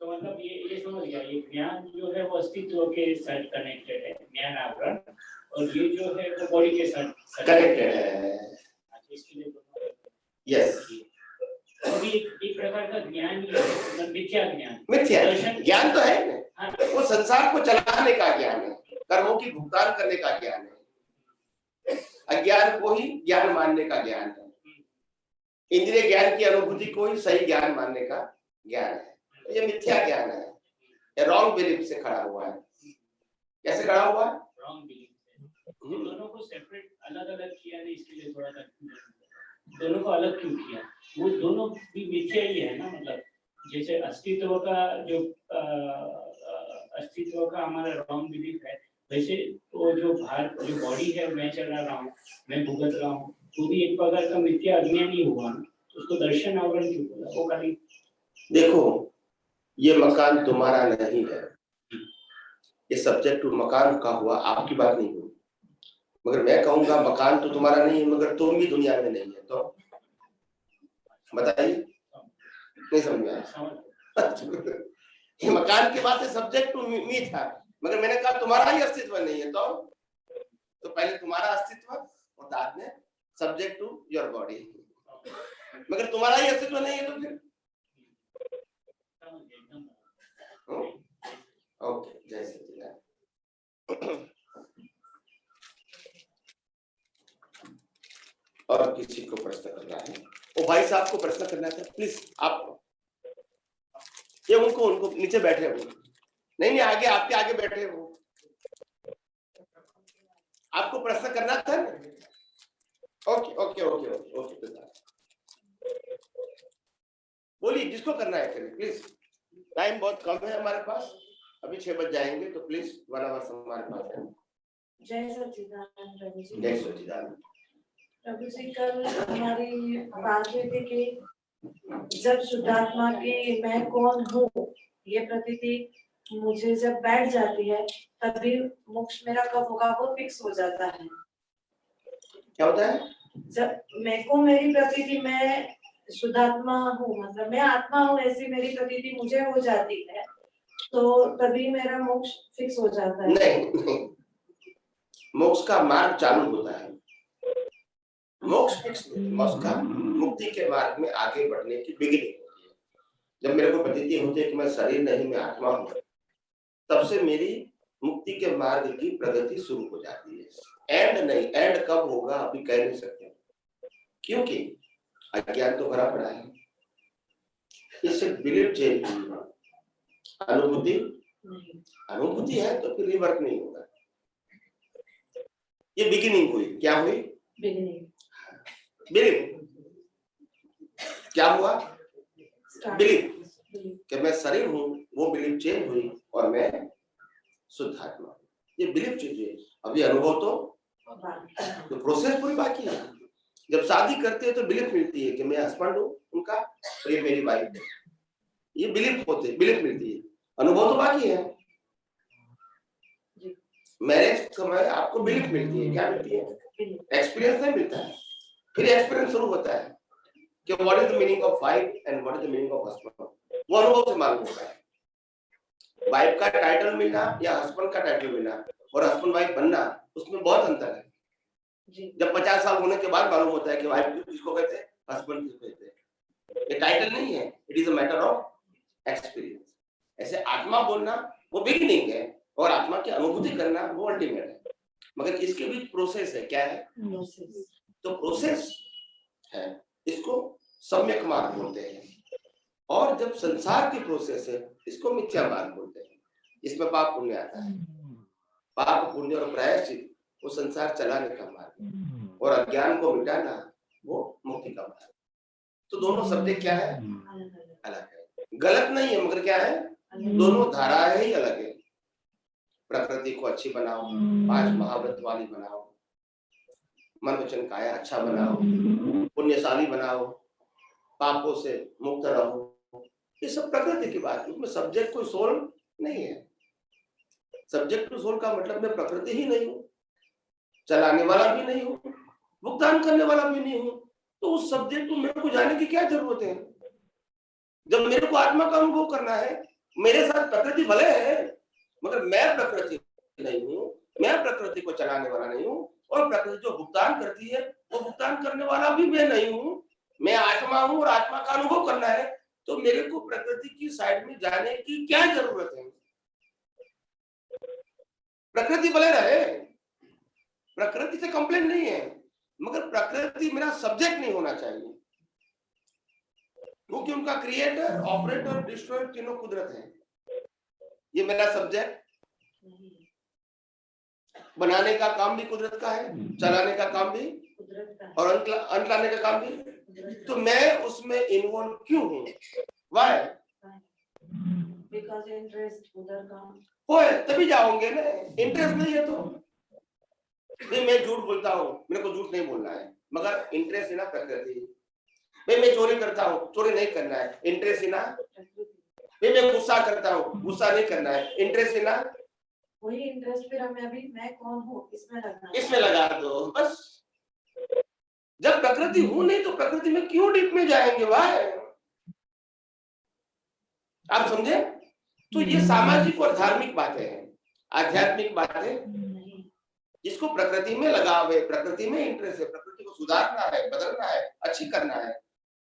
तो मतलब ये समझ गया, ये ज्ञान जो है वो अस्तित्व के साथ कनेक्टेड है, ज्ञान आवरण, और ये जो है वो बॉडी के साथ कनेक्टेड है। इसके लिए यस, और ये एक प्रकार का ज्ञान ही है, मतलब मिथ्या ज्ञान। मिथ्या ज्ञान तो है ना, हाँ। वो संसार को चलाने का ज्ञान है, कर्मों की भुगतान करने का ज्ञान है। अज्ञान को ही ज्ञान मानने का ज्ञान है, इंद्रिय ज्ञान की अनुभूति को ही सही ज्ञान मानने का ज्ञान है। ये मिथ्या ज्ञान है, ये रॉन्ग बिलीफ से खड़ा हुआ है। कैसे खड़ा हुआ है? रॉन्ग बिलीफ से। दोनों को सेपरेट अलग अलग किया नहीं, इसके लिए थोड़ा सा दोनों को अलग क्यों किया? वो दोनों भी मिथ्या ही है ना, मतलब जैसे अस्तित्व का जो अस्तित्व का हमारा रॉन्ग बिलीफ है, वैसे वो जो जो बॉडी है, मैं चला रहा हूँ, मैं भुगत रहा हूँ, वो भी एक प्रकार का मिथ्या अज्ञान ही हुआ ना। तो उसको दर्शन आवरण क्यों बोला? वो खाली देखो, ये मकान तुम्हारा नहीं है, ये सब्जेक्ट मकान का हुआ, आपकी बात नहीं हुई। मगर मैं कहूंगा मकान तो तुम्हारा नहीं है, मगर तुम भी दुनिया में नहीं है, तो बताइए, नहीं समझ में आया? ये मकान की बात है, सब्जेक्ट टू मी था, मगर मैंने कहा तुम्हारा ही अस्तित्व नहीं है, तो पहले तुम्हारा अस्तित्व और बाद में सब्जेक्ट टू योर बॉडी। मगर तुम्हारा ही अस्तित्व नहीं है तो फिर ओके, जय सच्चिदानंद। और किसी को प्रश्न करना है? ओ भाई साहब को प्रश्न करना था, प्लीज आप, ये उनको नीचे बैठे हो, नहीं आगे, आपके आगे बैठे हो, आपको प्रश्न करना था ना? Okay okay okay okay okay, बोलिए, जिसको करना है करिए प्लीज। टाइम बहुत कम है हमारे पास, अभी 6 बज जाएंगे, तो प्लीज 1 आवर हमारे पास है। जय सच्चिदानंद प्रभु जी। जय सच्चिदानंद प्रभु जी, कल हमारी बात हुई थी कि जब शुद्धात्मा की मैं कौन हूँ ये प्रतीति मुझे जब बैठ जाती है, तभी मोक्ष मेरा कब होगा वो फिक्स हो जाता है। क्या होता है? जब मैं को मेरी प्रतीति मैं शुद्धात्मा हूँ, मतलब मैं आत्मा हूँ, ऐसी मेरी प्रतीति मुझे हो जाती है, तो तभी मेरा मोक्ष फिक्स हो जाता है। नहीं, मोक्ष का मार्ग चालू होता है, मोक्ष फिक्स नहीं, मोक्ष का मुक्ति के मार्ग में आगे बढ़ने की बिगिनिंग होती है। जब मेरे को प्रतीति होती है कि मैं शरीर नहीं, मैं आत्मा हूँ, तब से मेरी मुक्ति के मार्ग की प्रगति शुरू हो जाती है। एंड नहीं, एंड कब होगा अभी कह नहीं सकते, क्योंकि अज्ञान तो भरा पड़ा है। इससे बिलीव चेंज हुई, अनुभूति है तो फिर रिवर्क नहीं होगा। ये बिगिनिंग हुई, क्या हुई? बिगिनिंग। क्या हुआ? बिलीव कि मैं शरीर हूँ, वो बिलीव चेंज हुई और मैं शुद्ध आत्मा हूँ। ये बिलीव चेंज हुई, अभी अनुभव तो प्रोसेस पूरी बाकी है। जब शादी करते हैं तो बिलीफ मिलती है कि मैं हस्बैंड हूँ उनका, तो ये मेरी वाइफ है, ये बिलीफ मिलती है, अनुभव तो बाकी है। मैरिज समय आपको बिलीफ मिलती है, क्या मिलती है? एक्सपीरियंस नहीं मिलता है। फिर एक्सपीरियंस शुरू होता है कि what is the meaning of wife and what is the meaning of husband, वो अनुभव से मालूम होता है। वाइफ का टाइटल मिलना या हस्बैंड का टाइटल मिलना और हस्बैंड वाइफ बनना, उसमें बहुत अंतर है। जब 50 साल होने के बाद मालूम होता है कि वाइफ किसको कहते हैं, हस्बैंड किसको कहते हैं। ये टाइटल नहीं है, it is a matter of experience. ऐसे आत्मा बोलना वो बिगिनिंग है और आत्मा की अनुभूति करना वो अल्टीमेट है। मगर इसके भी प्रोसेस है। क्या है? तो प्रोसेस है, इसको सम्यक मार्ग बोलते हैं। और जब संसार की प्रोसेस है, इसको मिथ्या मार्ग बोलते हैं। इसमें पाप पुण्य आता है। पाप पुण्य और प्रायश्चित वो संसार चलाने का मार्ग है, और अज्ञान को मिटाना वो मुक्ति का मार्ग। तो दोनों सब्जेक्ट क्या है? अलग है। गलत नहीं है, मगर क्या है? दोनों धाराएं ही अलग है। प्रकृति को अच्छी बनाओ, 5 महाव्रत वाली बनाओ, मन वचन काया अच्छा बनाओ, पुण्यशाली बनाओ, पापों से मुक्त रहो। ये सब प्रकृति की बात है। उसमें सब्जेक्ट कोई सोल नहीं है। सब्जेक्ट टू सोल का मतलब मैं प्रकृति ही नहीं हूँ, चलाने वाला भी नहीं हूँ, भुगतान करने वाला भी नहीं हूँ। तो उस सब्जेक्ट को मेरे को जाने की क्या जरूरत है? जब मेरे को आत्मा का अनुभव करना है, मेरे साथ प्रकृति भले है, मगर मैं प्रकृति नहीं हूँ, मैं प्रकृति को चलाने वाला नहीं हूँ, और प्रकृति जो भुगतान करती है वो भुगतान करने वाला भी मैं नहीं हूँ। मैं आत्मा हूँ और आत्मा का अनुभव करना है, तो मेरे को प्रकृति की साइड में जाने की क्या जरूरत है? प्रकृति भले रहे, प्रकृति से कंप्लेन नहीं है, मगर प्रकृति मेरा सब्जेक्ट नहीं होना चाहिए, क्योंकि उनका क्रिएटर, ऑपरेटर, डिस्ट्रॉयर तीनों कुदरत है। ये मेरा सब्जेक्ट बनाने का काम भी कुदरत का है, चलाने का काम भी, और अंत लाने का काम भी। तो मैं उसमें इन्वॉल्व क्यों हूँ? वाई? बिकॉज़ इंटरेस्ट उधर का होए तभी जाओगे ना। इंटरेस्ट नहीं है तो भाई मैं झूठ बोलता हूँ, मेरे को झूठ नहीं बोलना है, मगर इंटरेस्ट है ना प्रकृति। भाई मैं चोरी करता हूँ, चोरी नहीं करना है, इंटरेस्ट है ना। भाई मैं गुस्सा करता हूँ, गुस्सा नहीं करना है, इंटरेस्ट है ना। वही इंटरेस्ट फिर हमें अभी मैं कौन हूँ इसमें लगा दो बस। जब प्रकृति हूं नहीं तो प्रकृति में क्यों डीप में जाएंगे भाई? आप समझे? तो ये सामाजिक और धार्मिक बातें हैं, आध्यात्मिक बातें। जिसको प्रकृति में लगाव है, प्रकृति में इंटरेस्ट है, प्रकृति को सुधारना है, बदलना है, अच्छी करना है,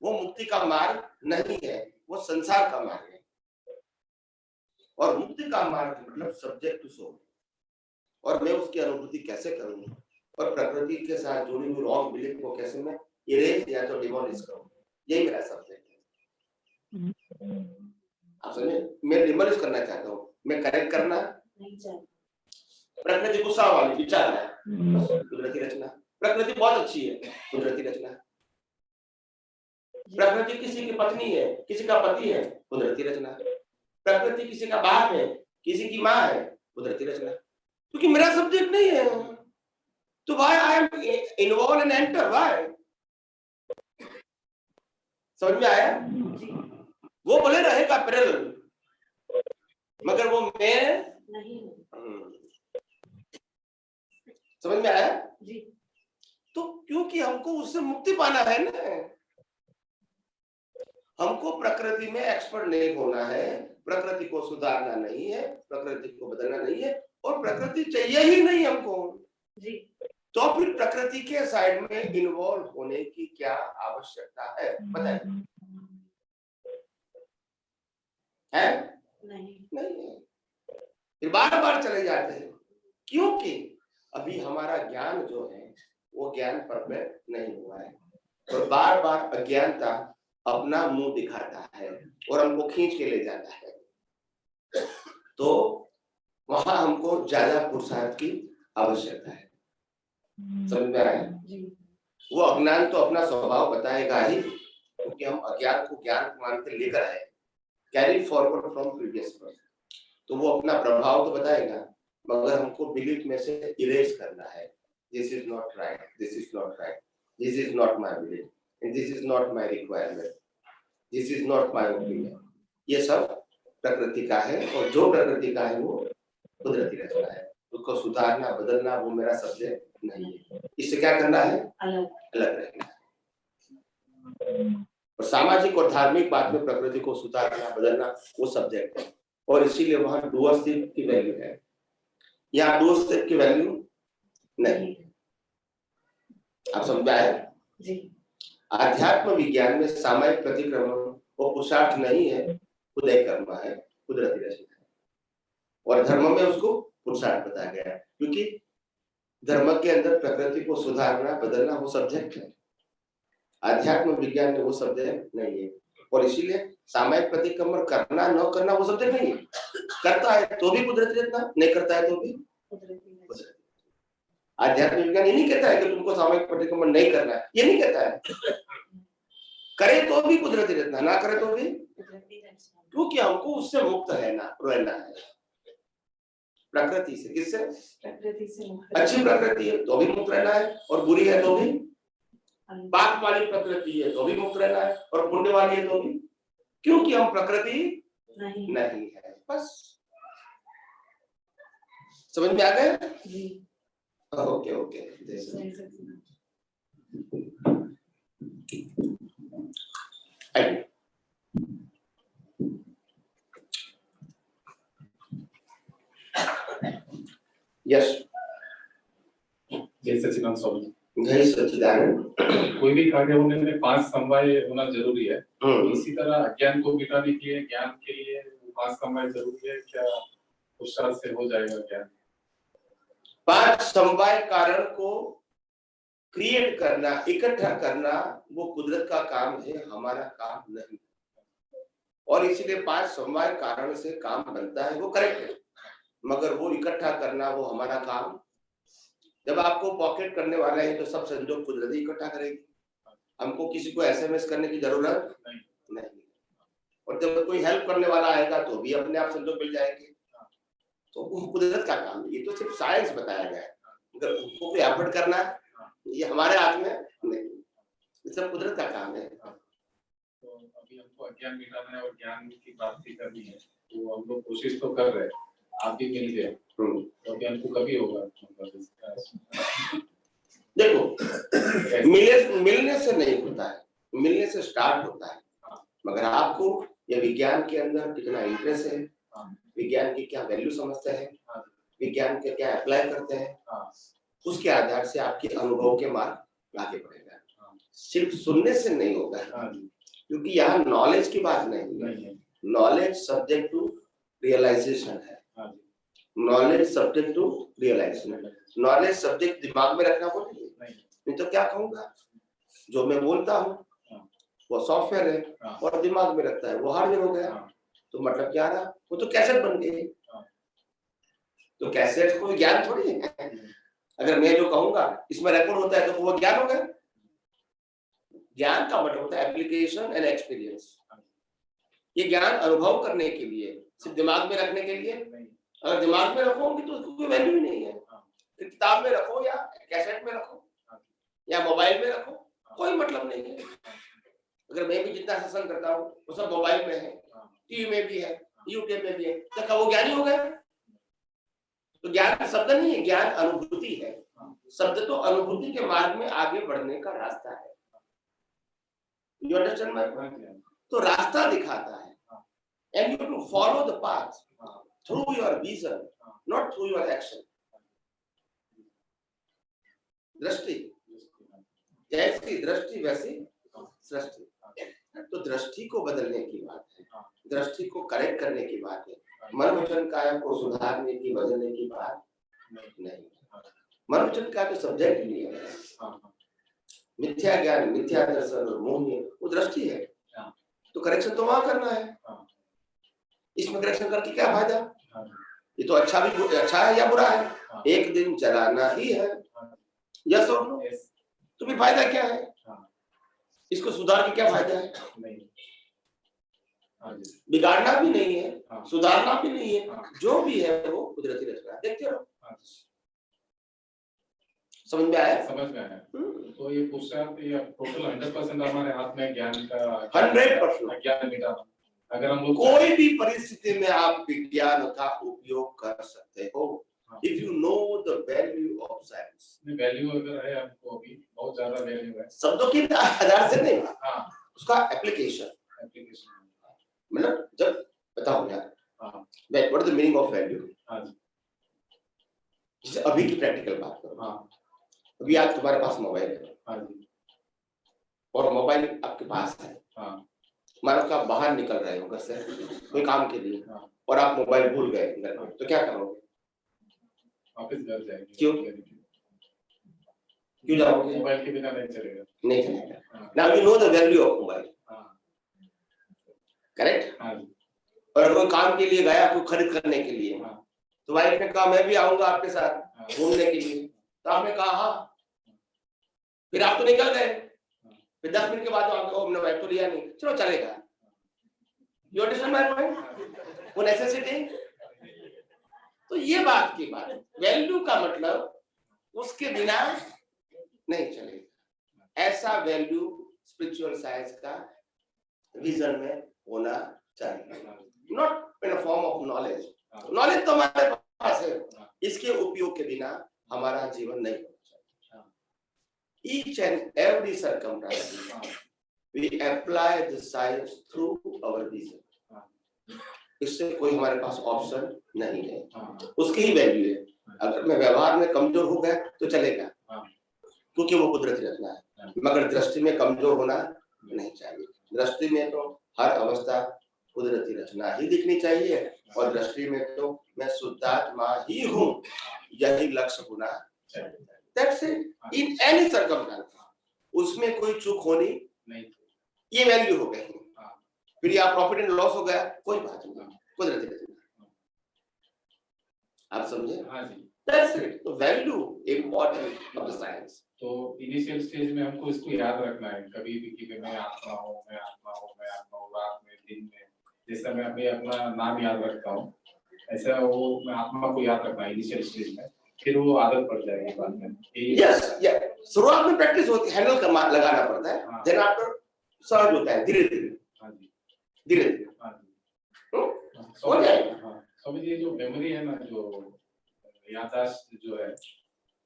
वो मुक्ति का मार्ग नहीं है, वो संसार का मार्ग है। और मुक्ति का मार्ग मतलब सब्जेक्ट टू सोल। और मैं उसकी अनुभूति कैसे करूँ, और प्रकृति के साथ जुड़ी हुई रॉन्ग बिलीफ को कैसे मैं इरेज या तो डिमोलिश करूँ, यही मेरा सब्जेक्ट है। आप समझे? मैं डिमोलिश करना चाहता हूँ, मैं करेक्ट करना नहीं चाहता। प्रकृति गुस्सा वाली विचार है, कुदरती रचना। प्रकृति बहुत अच्छी है, कुदरती रचना। प्रकृति किसी की पत्नी है, किसी का पति है, कुदरती रचना। प्रकृति किसी का बाप है, किसी की माँ है, कुदरती रचना। क्योंकि मेरा सब्जेक्ट नहीं है, तो why I am involve in enter? Why? समझ में आया? वो बोले रहेगा पैरेलल, मगर वो मैं नहीं। समझ में आया? जी। तो क्योंकि हमको उससे मुक्ति पाना है ना, हमको प्रकृति में एक्सपर्ट नहीं होना है, प्रकृति को सुधारना नहीं है, प्रकृति को बदलना नहीं है, और प्रकृति चाहिए ही नहीं हमको जी। तो फिर प्रकृति के साइड में इन्वॉल्व होने की क्या आवश्यकता है? बताइए। है? नहीं है। फिर बार बार चले जाते हैं, क्योंकि अभी हमारा ज्ञान जो है वो ज्ञान परफेक्ट नहीं हुआ है, और बार बार अज्ञानता अपना मुंह दिखाता है और हमको खींच के ले जाता है। तो वहां हमको ज्यादा पुरुषार्थ की आवश्यकता है। समझ में आया? वो अज्ञान तो अपना स्वभाव बताएगा ही, क्योंकि हम अज्ञान को ज्ञान मान के लेकर आए, carry forward from previous birth, तो वो अपना प्रभाव तो बताएगा, मगर हमको बिलीफ में से इरेज करना है। This is not right, this is not right, this is not my belief, and this is not my requirement, this is not my opinion. ये सब प्रकृति का है, और जो प्रकृति का है वो कुदरती रचना है। उसको सुधारना, बदलना वो मेरा सब्जेक्ट नहीं है। इससे क्या करना है? अलग रहना है। और सामाजिक और धार्मिक बात में प्रकृति को सुधारना, बदलना वो सब्जेक्ट है, और इसीलिए वहां डूअरशिप की वैल्यू है। यहाँ डूअरशिप की वैल्यू नहीं। आप समझ में आए? जी। आध्यात्म विज्ञान में सामायिक प्रतिक्रमण वो पुरुषार्थ नहीं है, उदय कर्म है, कुदरती रचना है, और धर्म में उसको पुरुषार्थ बताया गया है, क्योंकि धर्म के अंदर प्रकृति को सुधारना बदलना वो सब्जेक्ट है, आध्यात्म विज्ञान में वो सब्जेक्ट नहीं है। और इसीलिए सामायिक प्रतिक्रमण करना न करना वो सब्जेक्ट नहीं है। करता है तो भी कुदरती रत्ना, नहीं करता है तो भी कुदरती। आध्यात्मिक विज्ञान ये नहीं कहता है कि तुमको सामायिक प्रतिक्रमण नहीं करना है, ये नहीं कहता है। करे तो भी कुदरती रहना, ना करे तो भी, क्योंकि हमको उससे मुक्त रहना है प्रकृति से। किससे? प्रकृति से मुक्त। अच्छी प्रकृति है तो भी मुक्त रहना है, और बुरी है तो भी, पाप वाली प्रकृति है तो भी मुक्त रहना है, और पुण्य वाली है तो भी, क्योंकि हम प्रकृति नहीं है। बस समझ में आ गए? Okay okay. यस, जय सच्चिदानंद स्वामी। जय सच्चिदानंद। कोई भी कार्य होने में 5 समवाय होना जरूरी है। इसी तरह अज्ञान को मिटाने के लिए, ज्ञान के लिए 5 समवाय जरूरी है। क्या पुरुषार्थ से हो जाएगा ज्ञान? 5 समवाय कारण को क्रिएट करना, इकट्ठा करना, वो कुदरत का काम है, हमारा काम नहीं। और इसलिए 5 समवाय कारण से काम बनता है, वो करेक्ट है, मगर वो इकट्ठा करना वो हमारा काम। जब आपको पॉकेट करने वाला है तो सब संजोग कुदरत ही इकट्ठा करेगी, हमको किसी को एसएमएस करने की जरूरत नहीं। और जब कोई हेल्प करने वाला आएगा तो भी अपने आप संजोग मिल जाएंगे। तो वो कुदरत का काम है, ये तो सिर्फ साइंस बताया गया है, अगर उनको कोई एफर्ट करना है ये हमारे हाथ में नहीं, ये सब कुदरत का काम है। तो अभी हमको अज्ञान मिटाना है और ज्ञान की प्राप्ति करनी है, तो हम लोग कोशिश तो कर रहे हैं। आप भी मिल गए तो अज्ञान को कभी होगा? देखो, मिलने से नहीं होता है, मिलने से स्टार्ट होता है। मगर आपको ये विज्ञान के अंदर कितना इंटरेस्ट है, विज्ञान की क्या वैल्यू समझते हैं, विज्ञान के क्या अप्लाई करते हैं, उसके आधार से आपके अनुभव के मार्ग आगे बढ़ेगा। सिर्फ सुनने से नहीं होगा, क्योंकि यहाँ नॉलेज की बात नहीं है। नॉलेज सब्जेक्ट टू रियलाइजेशन है, knowledge subject to realisation. Knowledge subject दिमाग में रखना वो नहीं तो क्या कहूँगा, जो मैं बोलता हूँ वो सॉफ्टवेयर है और दिमाग में रखता है वो हार्डवेयर हो गया। तो मतलब क्या रहा, वो तो कैसेट बन गई। तो कैसेट कोई ज्ञान थोड़ी है। अगर मैं जो कहूंगा इसमें रिकॉर्ड होता है तो वो ज्ञान हो गया। ज्ञान का मतलब होता है एप्लीकेशन एंड एक्सपीरियंस। ये ज्ञान अनुभव करने के लिए, सिर्फ दिमाग में रखने के लिए। अगर दिमाग में रखोगे तो उसकी कोई वैल्यू ही नहीं है। फिर किताब में रखो या कैसेट में रखो या मोबाइल में रखो, कोई मतलब नहीं है। अगर मैं भी जितना सत्संग करता हूँ वो सब मोबाइल में है, टीवी में भी है, यूट्यूब में भी है, तो क्या वो ज्ञानी हो गया? तो ज्ञान शब्द नहीं है, ज्ञान अनुभूति है। शब्द तो अनुभूति के मार्ग में आगे बढ़ने का रास्ता है। You understand my point? तो रास्ता दिखाता है, and you to follow the path through your vision, not through your action. दृष्टि जैसी दृष्टि वैसी सृष्टि। तो दृष्टि को बदलने की बात है, दृष्टि को करेक्ट करने की बात है। मन वचन काया को सुधारने की, बदलने की बात नहीं। मन वचन काया तो सब्जेक्ट नहीं है। मिथ्या ज्ञान, मिथ्या दर्शन और मोह वो दृष्टि है। तो करेक्शन तो वहां करना है। इसमें करेक्शन करके क्या फायदा? ये तो अच्छा है या बुरा है, एक दिन चलाना ही है। Yes or no? तो भी फायदा क्या है? इसको सुधार के क्या फायदा है? बिगाड़ना भी नहीं है, सुधारना भी नहीं है। जो भी है वो कुदरती रचना है, देखते रहो। समझ में आया? समझ में आया। तो ये पुरुषार्थ ये टोटल 100% हमारे हाथ में ज्ञान का 100% ज्ञान मिटाना। अगर हम लोग कोई भी परिस्थिति में आप विज्ञान का उपयोग कर सकते हो, if you know the value of science। Value अगर है आपको, अभी बहुत ज्यादा वैल्यू है शब्दों की आधार से नहीं, उसका एप्लीकेशन। मतलब जब बताओ यार, what is the meaning of value? जैसे अभी की प्रैक्टिकल बात करो। अभी आज तुम्हारे पास मोबाइल है और मोबाइल आपके पास है, मानो कि आप बाहर निकल रहे हो घर से कोई काम के लिए और आप मोबाइल भूल गए घर में, तो क्या करोगे? वापस घर जाएंगे। क्यों? क्यों जाओगे? मोबाइल के बिना नहीं चलेगा। नहीं चलेगा। हाँ। Now you know the value of mobile, हाँ। करेक्ट? हाँ जी। और कोई काम के लिए गया, कोई खरीद करने के लिए, हाँ। तो वाइफ ने कहा मैं भी आऊंगा आपके साथ हाँ। घूमने के लिए, तो आपने कहा हाँ, फिर आप तो निकल गए, फिर 10 मिनट के बाद आपको हमने वाइफ तो लिया नहीं, चलो चलेगा। You understand my point? वो नेसेसिटी। तो ये बात की बात, वैल्यू का मतलब उसके बिना नहीं चलेगा। ऐसा वैल्यू स्पिरिचुअल साइंस का विजन में होना चाहिए, not in a form of knowledge. Knowledge तो हमारे पास है, इसके उपयोग के बिना हमारा जीवन नहीं होना चाहिए। Each and every circumstance we apply the science through our vision. इससे कोई हमारे पास ऑप्शन नहीं है, उसकी ही वैल्यू है। अगर मैं व्यवहार में कमजोर हो गया तो चलेगा, क्योंकि वो कुदरती रचना है, मगर दृष्टि में कमजोर होना नहीं चाहिए। दृष्टि में तो हर अवस्था कुदरती रचना ही दिखनी चाहिए, और दृष्टि में तो मैं शुद्धात्मा ही हूँ, यही लक्ष्य होना चाहिए। That's it. In any circumstance, उसमें कोई चूक होनी नहीं, ये वैल्यू हो गई। फिर या प्रॉफिट एंड लॉस हो गया, कोई बात नहीं, कुदरती रचना। आप समझे? हाँ जी। That's it. तो value important of the science. तो इनिशियल स्टेज में हमको इसको याद रखना है, कभी भी कि मैं आत्मा हूँ, मैं आत्मा हूँ, मैं आत्मा हूँ, रात में दिन में, जैसा मैं अभी अपना नाम याद रखता हूँ, ऐसा वो मैं आत्मा को याद रखना है इनिशियल स्टेज में, फिर वो आदत पड़ जाएगी बाद में। यस, शुरुआत में प्रैक्टिस होती है, हैंडल का लगाना पड़ता है, देन आफ्टर सहज होता है, धीरे धीरे। हाँ जी, धीरे धीरे हो जाएगा। स्वामी जी, जो मेमोरी है ना, जो याददाश्त जो है,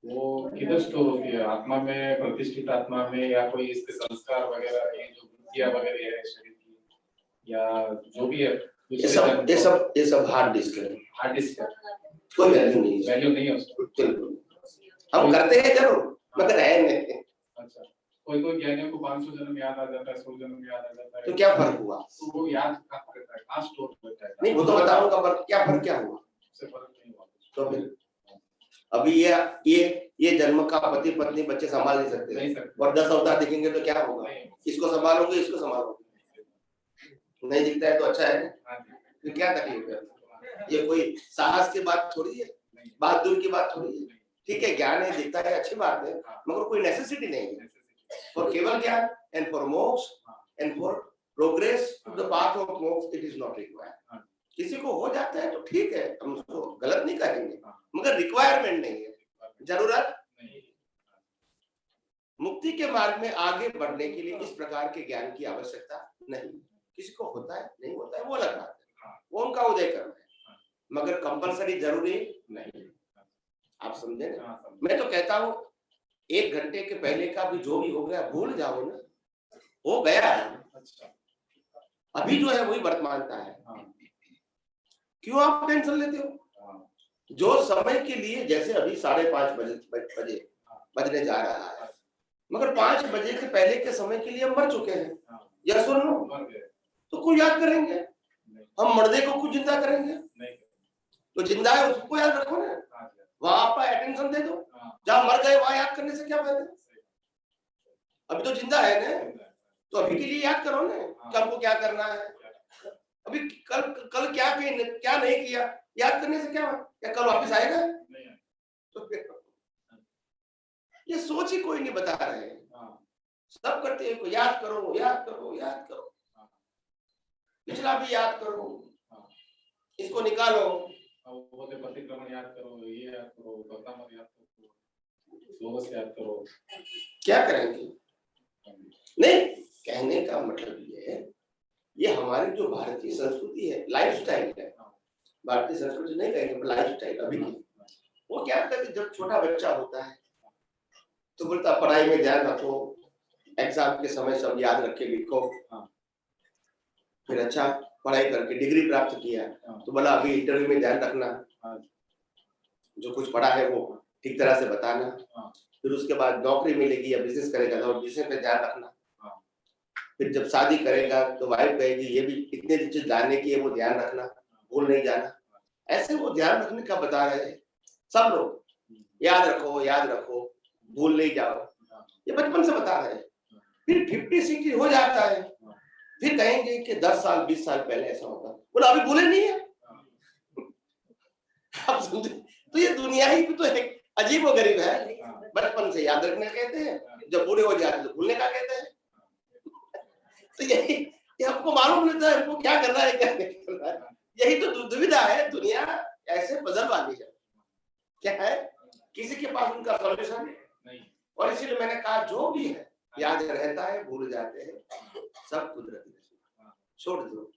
वो किधर स्टोर होती है? आत्मा में, प्रतिष्ठित आत्मा में, या कोई इसके संस्कार वगैरह, ये जो वृत्तियां वगैरह है शरीर की, या जो भी है, ये सब हार्ड डिस्क है। हार्ड डिस्क है, कोई वैल्यू नहीं है, वैल्यू नहीं है उसको। हम करते हैं जरूर, मगर है नहीं। अच्छा, कोई ज्ञानियों को 500 जन्म याद आ जाता है, 100 जन्म याद आ जाता है, तो क्या फर्क हुआ? तो वो याद कहाँ रहता है, कहाँ स्टोर होता है? नहीं, वो तो बताऊंगा, पर क्या फर्क क्या हुआ? उससे फर्क नहीं हुआ। तो फिर अभी ये जन्म का पति पत्नी बच्चे संभाल नहीं सकते, और 10 अवतार दिखेंगे तो क्या होगा? इसको संभालोगे, इसको संभालोगे, नहीं दिखता है तो अच्छा है, फिर क्या तकलीफ है? ये कोई साहस की बात थोड़ी है, बहादुर की बात थोड़ी है। ठीक है, ज्ञान है, दिखता है, अच्छी बात है, मगर कोई नेसेसिटी नहीं है for kevala gyan and for moksha and for progress to the path of moksha, it is not required. किसी को हो जाता है तो ठीक है, हम उसको गलत नहीं कहेंगे, मगर रिक्वायरमेंट नहीं है, जरूरत नहीं। मुक्ति के मार्ग में आगे बढ़ने के लिए इस प्रकार के ज्ञान की आवश्यकता नहीं। किसी को होता है, नहीं होता है, वो अलग बात है, वो उनका उदय कर्म है, मगर कंपलसरी जरूरी नहीं। आप समझे ना? मैं तो कहता हूँ 1 घंटे के पहले का भी जो भी हो गया भूल जाओ ना, हो गया है। अभी जो है वही वर्तमानता है। क्यों आप टेंशन लेते हो? जो समय के लिए, जैसे अभी 5:30 बजने जा रहा है, मगर 5 बजे के पहले के समय के लिए हम मर चुके हैं, या सुन लो, तो कोई याद करेंगे? हम मर्दे को कुछ जिंदा करेंगे? तो जिंदा है उसको याद रखो ना, वहां आप अटेंशन दे दो। जहां मर गए वहां याद करने से क्या फायदा? अभी तो जिंदा है ना, तो अभी के लिए याद करो ना कि आपको क्या करना है। अभी कल क्या नहीं किया, याद करने से क्या कल वापस आएगा? तो फिर ये सोच ही कोई नहीं बता रहे हैं, सब करते हैं, याद करो, याद करो, याद करो, पिछला भी याद करो, इसको निकालो, प्रतिक्रमण याद करो, ये याद करो, वर्तमान याद करो, याद करो, क्या करेंगे? नहीं, कहने का मतलब ये है, ये हमारी जो भारतीय संस्कृति है, लाइफस्टाइल है, भारतीय संस्कृति नहीं कहेंगे, लाइफस्टाइल अभी की। वो क्या करता है कि जब छोटा बच्चा होता है तो बोलता पढ़ाई में ध्यान रखो, एग्जाम के समय सब याद रख के लिखो। फिर अच्छा पढ़ाई करके डिग्री प्राप्त किया तो बोला अभी इंटरव्यू में ध्यान रखना, जो कुछ पढ़ा है वो ठीक तरह से बताना। फिर उसके बाद नौकरी मिलेगी या बिजनेस करेगा तो बिजनेस पे ध्यान रखना। फिर जब शादी करेगा तो वाइफ कहेगी ये भी इतने चीज जानने की है, वो ध्यान रखना, भूल नहीं जाना। ऐसे वो ध्यान रखने का बता रहे हैं सब लोग, याद रखो, याद रखो, भूल नहीं जाओ। ये बचपन से बता रहे हैं। फिर 50-60 हो जाता है, फिर कहेंगे कि 10 साल 20 साल पहले ऐसा होता, बोला अभी बोले नहीं है। आप समझे? तो ये दुनिया ही तो एक अजीब व गरीब है। बचपन से याद रखने कहते हैं, जब बूढ़े हो जाते तो भूलने का कहते हैं। तो यही ये हमको मालूम नहीं था हमको क्या करना है क्या नहीं करना है। यही तो दुविधा है, दुनिया ऐसे पजल वाली है। क्या है, किसी के पास उनका सॉल्यूशन नहीं। और इसीलिए मैंने कहा जो भी है याद रहता है, भूल जाते हैं, सब कुदरती है, छोड़ दो,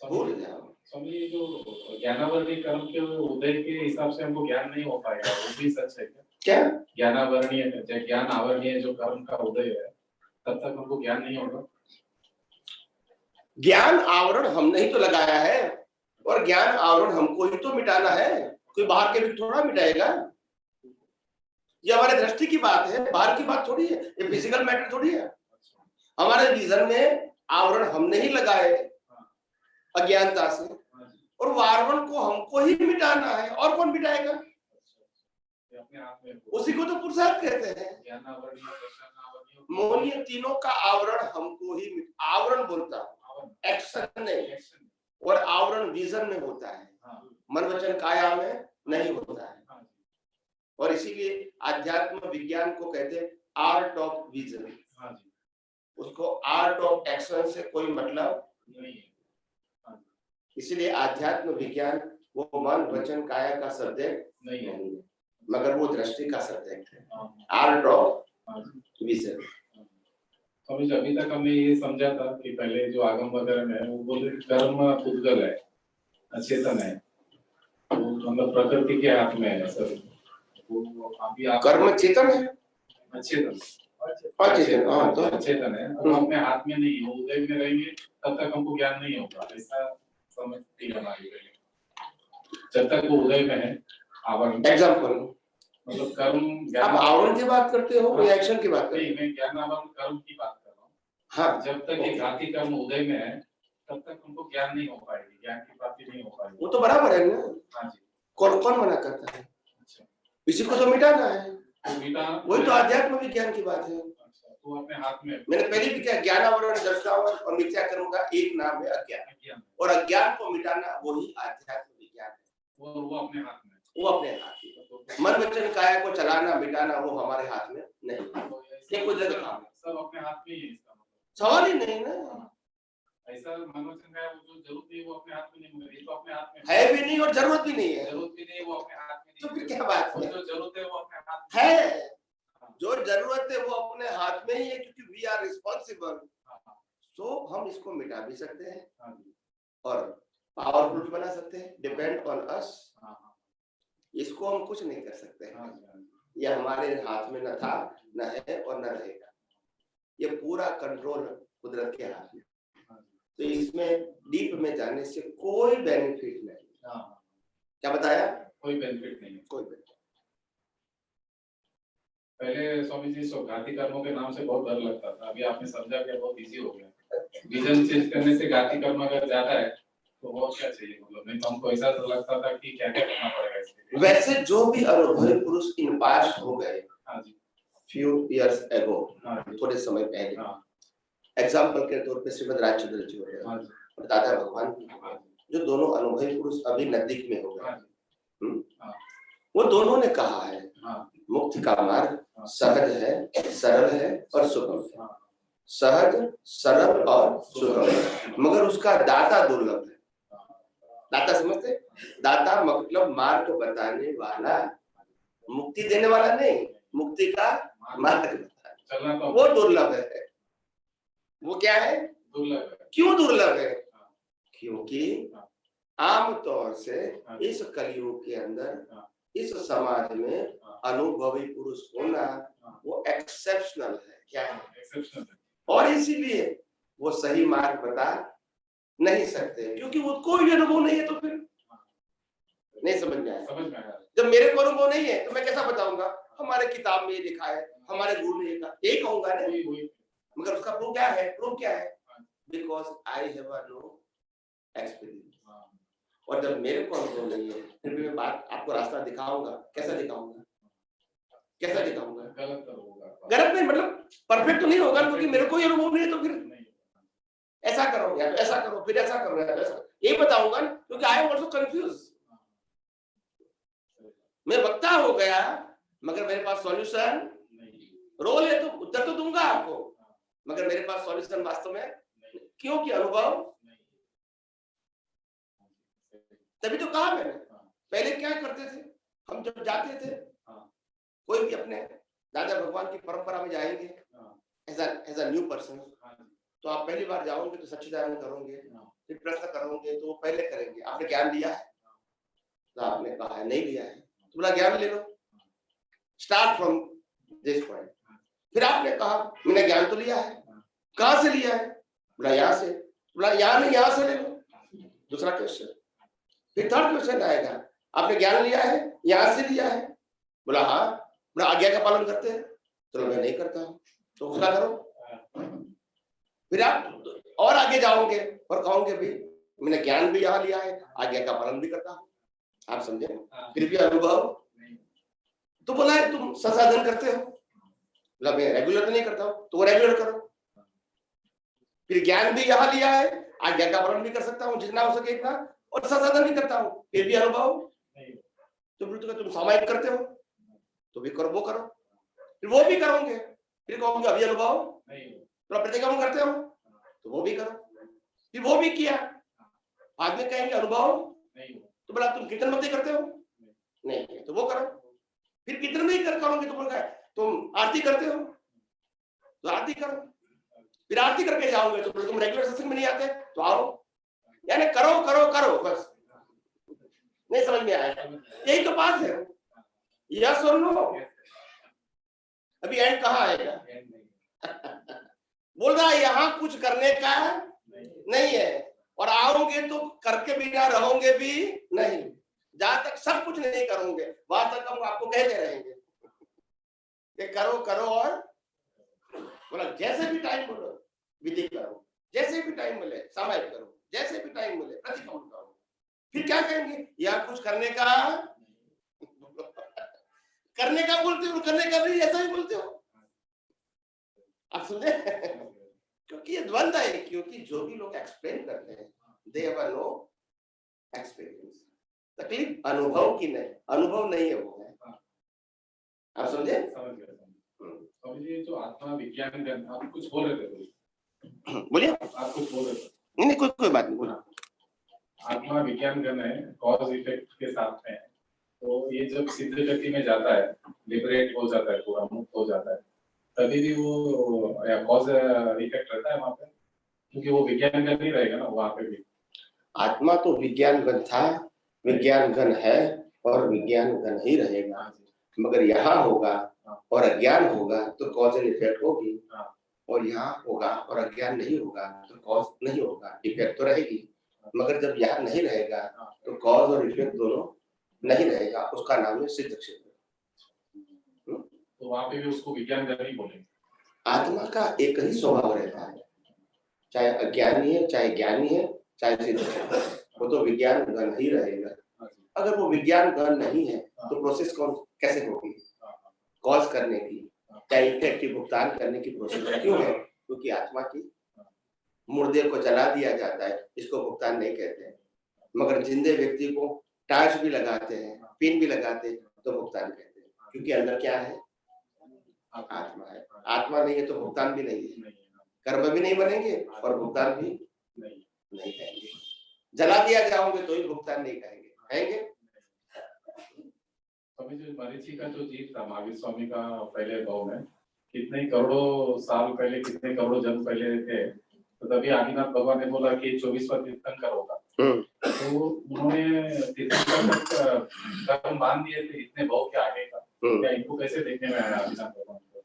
भूल जाओ। स्वामी जी, जो ज्ञानावरणीय कर्म के उदय के हिसाब से हमको ज्ञान नहीं हो पाएगा, वो भी सच है क्या? क्या ज्ञान आवरणीय जो कर्म का उदय है, तब तक हमको ज्ञान नहीं होगा। ज्ञान आवरण हमने ही तो लगाया है, और ज्ञान आवरण हमको ही तो मिटाना है, कोई बाहर के भी थोड़ा मिटाएगा। ये हमारे दृष्टि की बात है, बाहर की बात थोड़ी है, ये फिजिकल मैटर थोड़ी है। हमारे विजन में आवरण हमने ही लगाए अज्ञानता से, और आवरण को हमको ही मिटाना है, और कौन मिटाएगा? अपने हाथ में, उसी को तो पुरुषार्थ कहते हैं। ज्ञान आवरणीय, दर्शन आवरणीय, मोहनीय तीनों का आवरण हमको ही आवरण बोलता है, एक्शन नहीं। और आवरण विजन में होता है, मन वचन काया में नहीं होता है। और इसीलिए आध्यात्म विज्ञान को कहते हैं आर्ट ऑफ विजन। उसको आर्ट ऑफ एक्शन से कोई मतलब नहीं है। इसीलिए आध्यात्म विज्ञान वो मन वचन काया का सब्जेक्ट नहीं है, मगर वो दृष्टि का सब्जेक्ट है, आर्ट ऑफ विजन। अभी तक हमने ये समझा था कि पहले जो आगम वगैरह है वो बोले कर्म पुद्गल है, अचेतन है, तो मतलब प्रकृति के हाथ में है सर। वो अभी आप कर्म चेतन है, अचेतन तो अचेतन है, वो अपने हाथ में नहीं है। वो उदय में रहेंगे तब तक हमको ज्ञान नहीं होगा, ऐसा समझती है हमारी। जब तक वो उदय में है आवरण, एग्जाम्पल मतलब कर्म, आप आवरण की बात करते हो या एक्शन की बात करते हो? मैं ज्ञान आवरण कर्म की बात कर रहा हूँ। हाँ, जब तक ये घाती कर्म उदय में है तब तक हमको ज्ञान नहीं हो पाएगी, ज्ञान की प्राप्ति नहीं हो पाएगी। वो तो बराबर है ना। हाँ जी। कौन कौन मना करता है? अच्छा, इसी को तो मिटाना है, तो वही तो आध्यात्म विज्ञान की बात है। अच्छा, तो अपने हाथ में, मैंने पहले भी क्या, ज्ञान आवरण दर्शावन और मिथ्या कर्म का एक नाम है अज्ञान, और अज्ञान को मिटाना वही आध्यात्म विज्ञान है। वो अपने हाथ में, वो अपने हाथ में। मन वचन काया को चलाना मिटाना वो हमारे हाथ में नहीं, ये कोई जगह काम है, सब अपने हाथ में ही है। इसका मतलब सवाल ही नहीं ना, ऐसा मन वचन काया वो जो जरूरत नहीं वो अपने हाथ में नहीं, मगर ये तो अपने हाथ में है भी नहीं और जरूरत भी नहीं है। जरूरत भी नहीं, वो अपने हाथ में नहीं, तो फिर क्या बात है? जो जरूरत है वो अपने हाथ में है, जो जरूरत है वो अपने हाथ में ही है, क्योंकि वी आर रिस्पॉन्सिबल। तो हम इसको मिटा भी सकते हैं और पावरफुल बना सकते हैं, डिपेंड ऑन अस। इसको हम कुछ नहीं कर सकते हैं, ये हमारे हाथ में न था, न है और न रहेगा। ये पूरा कंट्रोल कुदरत के हाथ में, तो इसमें डीप में जाने से कोई बेनिफिट नहीं। क्या बताया? कोई बेनिफिट नहीं, कोई बेनिफिट। पहले स्वामी जी घाती कर्मों के नाम से बहुत डर लगता था, अभी आपने समझा कि बहुत इजी हो गया। विजन चेंज करने से घाती कर्म अगर ज्यादा है तो और क्या चाहिए, मतलब नहीं तो हमको ऐसा तो लगता था कि क्या क्या करना पड़ेगा इसके लिए। वैसे जो भी अनुभवी पुरुष इन पास्ट हो गए, हाँ जी, few years ago, थोड़े समय पहले, एग्जाम्पल के तौर पे श्रीमद राजचंद्र जी हो गए और दादा भगवान, जो दोनों अनुभवी पुरुष अभी नजदीक में हो गए, वो दोनों ने कहा है मुक्ति का मार्ग सहज है, सरल है और सुगम है। सहज, सरल और सुगम, मगर उसका दाता दुर्लभ है। दाता समझते? दाता मतलब मार्ग बताने वाला, मुक्ति देने वाला नहीं, मुक्ति का मार्ग बताने, वो दुर्लभ है। वो क्या है? दुर्लभ है। क्यों दुर्लभ है? क्योंकि आमतौर से इस कलयुग के अंदर, इस समाज में अनुभवी पुरुष होना वो एक्सेप्शनल है। क्या है? एक्सेप्शनल है। और इसीलिए वो सही मार्ग बता नहीं सकते, क्योंकि उसको भी अनुभव नहीं है। तो फिर नहीं समझ में आया। जब मेरे को अनुभव नहीं है तो मैं कैसा बताऊंगा? हमारे किताब में ये लिखा है, हमारे गुरु ने लिखा, यही कहूंगा ना, मगर उसका प्रूफ क्या है? प्रूफ क्या है? Because I have no experience. और जब मेरे को अनुभव नहीं है फिर भी मैं बात आपको रास्ता दिखाऊंगा। कैसा दिखाऊंगा? कैसा दिखाऊंगा? गलत होगा। गलत नहीं मतलब परफेक्ट तो नहीं होगा, क्योंकि मेरे को ये अनुभव नहीं है, तो फिर नहीं, ऐसा करो या तो ऐसा करो, फिर ऐसा करो या तो ऐसा, यही बताऊंगा ना, क्योंकि आई एम आल्सो कंफ्यूज। मैं वक्ता हो गया मगर मेरे पास सॉल्यूशन, रोल है तो उत्तर तो दूंगा आपको, मगर मेरे पास सॉल्यूशन वास्तव में, क्योंकि अनुभव, तभी तो कहा मैंने। पहले क्या करते थे हम, जब जाते थे कोई भी अपने दादा भगवान की परंपरा में जाएंगे एज अ न्यू पर्सन, तो आप पहली बार जाओगे तो सच्चिदानंद करोगे, फिर प्रश्न करोगे तो वो पहले करेंगे, आपने ज्ञान लिया है? तो आपने कहा है नहीं लिया है, तो बोला ज्ञान ले लो, स्टार्ट फ्रॉम दिस पॉइंट। फिर आपने कहा मैंने ज्ञान तो लिया है, कहां से लिया है? बोला यहाँ से। बोला यहाँ नहीं, यहाँ से ले लो, दूसरा क्वेश्चन। फिर थर्ड क्वेश्चन आएगा, आपने ज्ञान लिया है, यहाँ से लिया है? बोला हाँ। बोला आज्ञा का पालन करते हैं? तो मैं नहीं करता हूँ, तो उसका करो। फिर आप और आगे जाओगे और कहोगे भी मैंने ज्ञान भी यहाँ लिया है, आज्ञा का पालन भी करता हूँ, आप समझे? फिर भी अनुभव, तो बोला है तुम संसाधन करते हो? बोला मैं रेगुलर तो नहीं करता हूँ, तो वो रेगुलर करो। फिर ज्ञान भी यहाँ लिया है, आज्ञा का पालन भी कर सकता हूँ जितना हो सके इतना, और संसाधन भी करता हूँ, फिर भी अनुभव। तो फिर तुम सामायिक करते हो तो भी करो, वो करो, फिर वो भी करोगे, फिर कहोगे अभी अनुभव। तो प्रतिक्रमण करते हो तो वो भी करो, फिर वो भी किया, बाद में कहेंगे अनुभव। तो बोला तुम कीर्तन मत करते हो? नहीं, तो वो करो, फिर कीर्तन नहीं करोगे तो बोल तुम आरती करते हो? तो आरती करो, फिर आरती करके जाओगे तो तुम रेगुलर सत्संग में नहीं आते तो आओ, यानी करो करो करो बस। नहीं समझ में आया? यही तो बात है, यस और नो। अभी एंड कहाँ आएगा? बोल रहा है यहाँ कुछ करने का नहीं है, और आओगे तो करके बिना रहोगे भी नहीं, जहां तक सब कुछ नहीं करोगे वहां तक हम आपको कहते रहेंगे कि करो करो, और बोला जैसे भी टाइम बोलो विधि करो, जैसे भी टाइम मिले सामायिक करो, जैसे भी टाइम मिले प्रतिक्रमण करो। फिर क्या कहेंगे? यहाँ कुछ करने का करने का बोलते हो, करने का नहीं, ऐसा ही बोलते हो, आप समझे? क्योंकि ये द्वंद्व है, क्योंकि जो भी लोग एक्सप्लेन करते हैं दे हैव नो एक्सपीरियंस। तकलीफ अनुभव की नहीं, अनुभव नहीं है वो है, आप समझे? ये जो आत्मा विज्ञान ग्रंथ, आप कुछ बोल रहे थे, बोलिए। आप कुछ बोल रहे थे? नहीं कोई बात नहीं, बोला। आत्मा विज्ञान गण है, कॉज इफेक्ट के साथ में, तो ये जब सिद्ध गति में जाता है, लिबरेट हो जाता है, पूरा मुक्त हो जाता है, तभी भी वो कॉज इफेक्ट रहता है वहां पे, क्योंकि वो विज्ञान गण नहीं रहेगा ना वहां पे भी। आत्मा तो विज्ञान गण था, विज्ञान गण है और विज्ञान गण ही रहेगा, मगर यहाँ होगा और अज्ञान होगा तो कॉज एंड इफेक्ट होगी, और यहाँ होगा और अज्ञान नहीं होगा तो कॉज नहीं होगा, इफेक्ट तो रहेगी। मगर जब यहाँ नहीं रहेगा तो कॉज और इफेक्ट दोनों नहीं रहेगा, उसका नाम है सिद्ध क्षेत्र। तो वहां पे भी उसको विज्ञान गण ही बोलेंगे। आत्मा का एक ही स्वभाव रहता है, चाहे अज्ञानी है, चाहे ज्ञानी है, चाहे सिद्ध क्षेत्र, वो तो विज्ञान गण ही रहेगा। अगर वो विज्ञान गण नहीं है तो प्रोसेस कौन कैसे होगी? कॉज करने की, चाहे इफेक्ट की भुगतान करने की प्रोसेस क्यों है? क्योंकि आत्मा की मुर्दे को जला दिया जाता है, इसको भुगतान नहीं कहते हैं, मगर जिंदे व्यक्ति को टार्च भी लगाते हैं, पिन भी लगाते हैं तो भुगतान कहते हैं, क्योंकि अंदर क्या है? आत्मा है। आत्मा नहीं है तो भुगतान भी नहीं है, कर्म भी नहीं बनेंगे और भुगतान भी नहीं कहेंगे। जला दिया जाओगे तो ही भुगतान नहीं कहेंगे, कहेंगे? अभी जो मरीचि का जो जीव था महावीर स्वामी का पहले भाव में, कितने करोड़ों साल पहले, कितने करोड़ों जन्म पहले थे, तो तभी आदिनाथ भगवान ने बोला कि 24वां तीर्थंकर होगा। तो उन्होंने तीर्थंकर कर्म बांध दिए थे इतने भाव के आगे का, क्या इनको कैसे देखने में आया आदिनाथ भगवान को?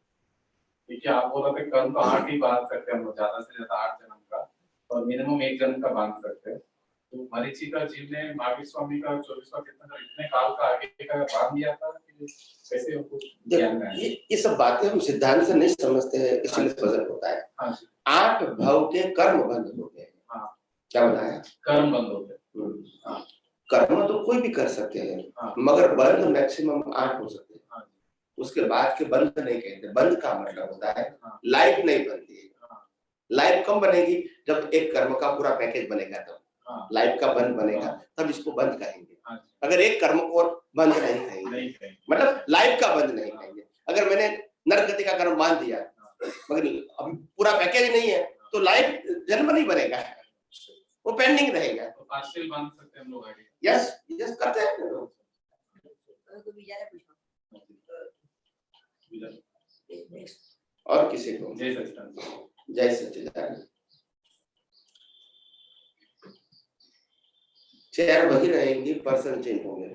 क्योंकि आप बोल रहे थे कर्म तो 8 ही बांध सकते हैं हम लोग, ज्यादा से ज्यादा 8 जन्म का, और मिनिमम 1 जन्म का बांध सकते हैं। तो मरीचि का जीव ने महावीर स्वामी का 24वां तीर्थंकर इतने काल का आगे का बांध दिया था कि कैसे उनको ज्ञान में आया? ये सब बातें हम सिद्धांत से नहीं समझते हैं, इसलिए पजल होता है। 8 भव के कर्म बंद हो गए। क्या बताया? कर्म बंद हो गए। कर्म तो कोई भी कर सकते हैं, मगर बंद मैक्सिमम 8 हो सकते हैं। उसके बाद के बंद नहीं कहते। बंद का मतलब होता है लाइफ नहीं बनती है। लाइफ कब बनेगी? जब एक कर्म का पूरा पैकेज बनेगा तब लाइफ का बंद बनेगा, तब इसको बंद कहेंगे। अगर एक कर्म को बंद नहीं कहेंगे, मतलब लाइफ का बंद नहीं कहेंगे। अगर मैंने नरगति का कर्म मान दिया मगर अब पूरा पैकेज नहीं है तो लाइफ जन्म नहीं बनेगा, वो पेंडिंग रहेगा। तो पार्शियल बांध सकते हैं हम लोग आगे। यस यस करते हैं लोग। और किसी को जय सच्चिदानंद। जय सच्चिदानंद। चेयर वही रहेंगी, पर्सन चेंज होंगे।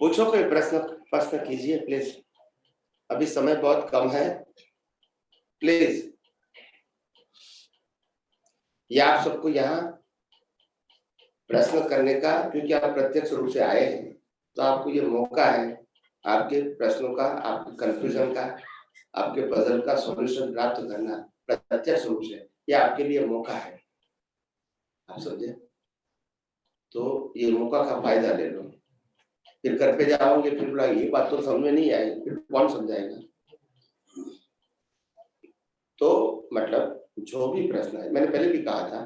पूछो कोई प्रश्न, प्रश्न कीजिए प्लीज, अभी समय बहुत कम है प्लीज। या आप सबको यहाँ प्रश्न करने का, क्योंकि आप प्रत्यक्ष रूप से आए हैं तो आपको ये मौका है आपके प्रश्नों का, आपके कंफ्यूजन का, आपके पजल का सॉल्यूशन प्राप्त करना प्रत्यक्ष रूप से। ये आपके लिए मौका है, आप समझे? तो ये मौका का फायदा ले लो। फिर घर पे जाओगे फिर बोला ये बात तो समझ में नहीं आई, फिर कौन समझाएगा? तो मतलब जो भी प्रश्न है, मैंने पहले भी कहा था,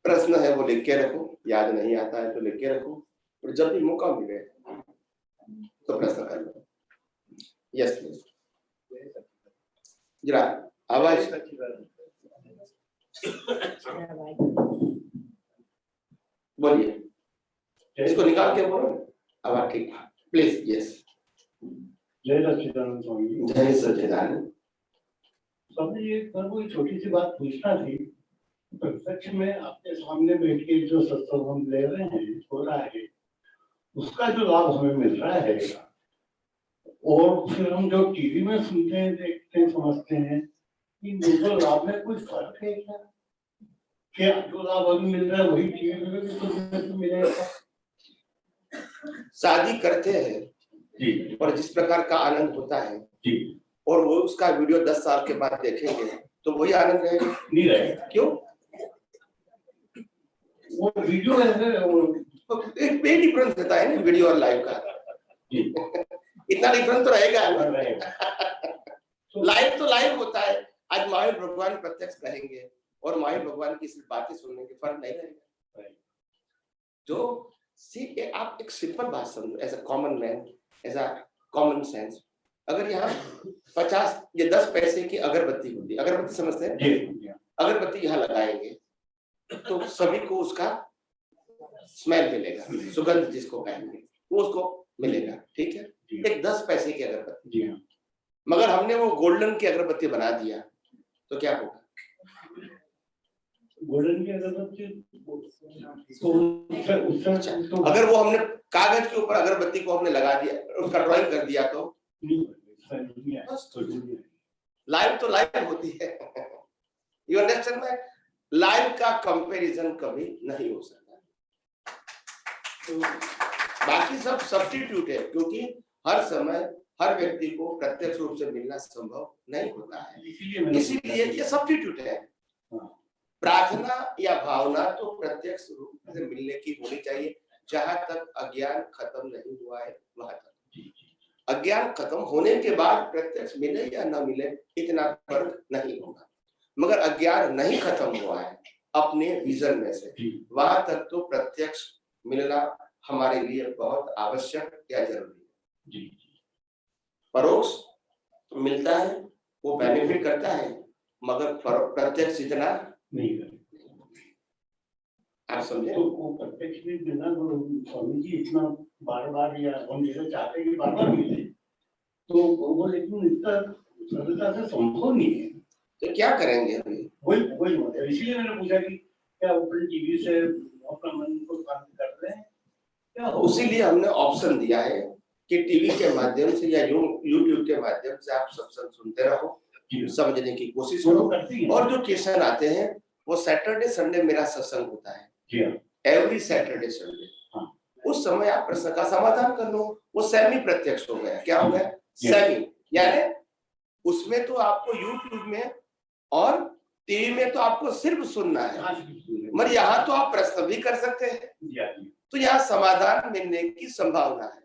प्रश्न है वो लिख के रखो, याद नहीं आता है तो लिख के रखो, और जब भी मौका मिले तो प्रश्न कर लो। यस प्लीज, जरा आवाज बोलिए, इसको निकाल के बोलो आवाज ठीक प्लीज। यस, जय सच्चिदानंद स्वामी जी। जय सच्चिदानंद। स्वामी जी, एक कोई छोटी सी बात पूछना थी। प्रत्यक्ष में आपके सामने बैठ के जो सत्संग हम ले रहे हैं, हो रहा है, उसका जो लाभ हमें मिल रहा है, और फिर हम जो टीवी में सुनते हैं, देखते हैं, समझते हैं, कि दोनों लाभ में कोई फर्क है क्या? क्या जो लाभ अभी मिल रहा है वही टीवी में भी तो मिलेगा? शादी करते हैं जी, और जिस प्रकार का आनंद होता है जी, और वो उसका वीडियो 10 साल के बाद देखेंगे तो वही आनंद रहेगा? नहीं रहेगा। क्यों? वो वीडियो है, एक बे डिफरेंस रहता है ना वीडियो और लाइव का। इतना डिफरेंस तो रहेगा। लाइव तो लाइव होता है। आज महावीर भगवान प्रत्यक्ष कहेंगे और महावीर भगवान की सिर्फ बातें सुनने के फर्क नहीं रहेगा। जो आप एक सिंपल बात समझो, as a common man, as a common sense, अगर यहाँ 50 या 10 पैसे की अगरबत्ती होती, अगरबत्ती समझते हैं? अगरबत्ती यहाँ लगाएंगे तो सभी को उसका स्मेल मिलेगा, सुगंध जिसको कहेंगे वो उसको मिलेगा, ठीक है? एक 10 पैसे की अगरबत्ती, मगर हमने वो गोल्डन की अगरबत्ती बना दिया तो क्या होगा? गोल्डन की अगरबत्ती तो अगर वो हमने कागज के ऊपर अगरबत्ती को हमने लगा दिया, उसका ड्राइंग कर दिया तो लाइव तो लाइव होती है। यू अंडरस्टैंड मैं? लाइव का कंपैरिजन कभी नहीं हो सकता। तो बाकी सब सब्स्टिट्यूट है, क्योंकि हर समय हर व्यक्ति को प्रत्यक्ष रूप से मिलना संभव नहीं होता है, इसीलिए ये सब्स्टिट्यूट है। प्रार्थना या भावना तो प्रत्यक्ष रूप से मिलने की होनी चाहिए। जहां तक अज्ञान खत्म नहीं हुआ है वहां तक। अज्ञान खत्म होने के बाद प्रत्यक्ष मिले या न मिले इतना फर्क नहीं होगा, मगर अज्ञान नहीं खत्म हुआ है अपने विजन में से, वहां तक तो प्रत्यक्ष मिलना हमारे लिए बहुत आवश्यक या जरूरी है। परोक्ष तो मिलता है, वो बेनिफिट करता है, मगर प्रत्यक्ष इतना नहीं करे। आप समझे? तो वो प्रत्यक्ष भी मिलना तो स्वामी जी इतना बार बार, या हम जैसे चाहते हैं कि बार बार मिले, तो वो लेकिन इतना सरलता से संभव नहीं है। तो क्या करेंगे अभी? वही मतलब इसीलिए मैंने पूछा कि क्या अपने टीवी से अपना मन को शांत कर रहे हैं क्या? उसीलिए हमने ऑप्शन दिया है कि टीवी के माध्यम से या यूट्यूब के माध्यम से आप सत्संग सुनते रहो, समझने की कोशिश करो। और जो क्वेश्चन आते हैं वो सैटरडे संडे मेरा सत्संग होता है, एवरी सैटरडे संडे। उस समय आप प्रश्न का समाधान कर लो। वो सेमी प्रत्यक्ष हो गया। क्या हो गया? सेमी, यानी उसमें तो आपको यूट्यूब में और टीवी में तो आपको सिर्फ सुनना है, मगर यहाँ तो आप प्रश्न भी कर सकते हैं, तो यहाँ समाधान मिलने की संभावना है,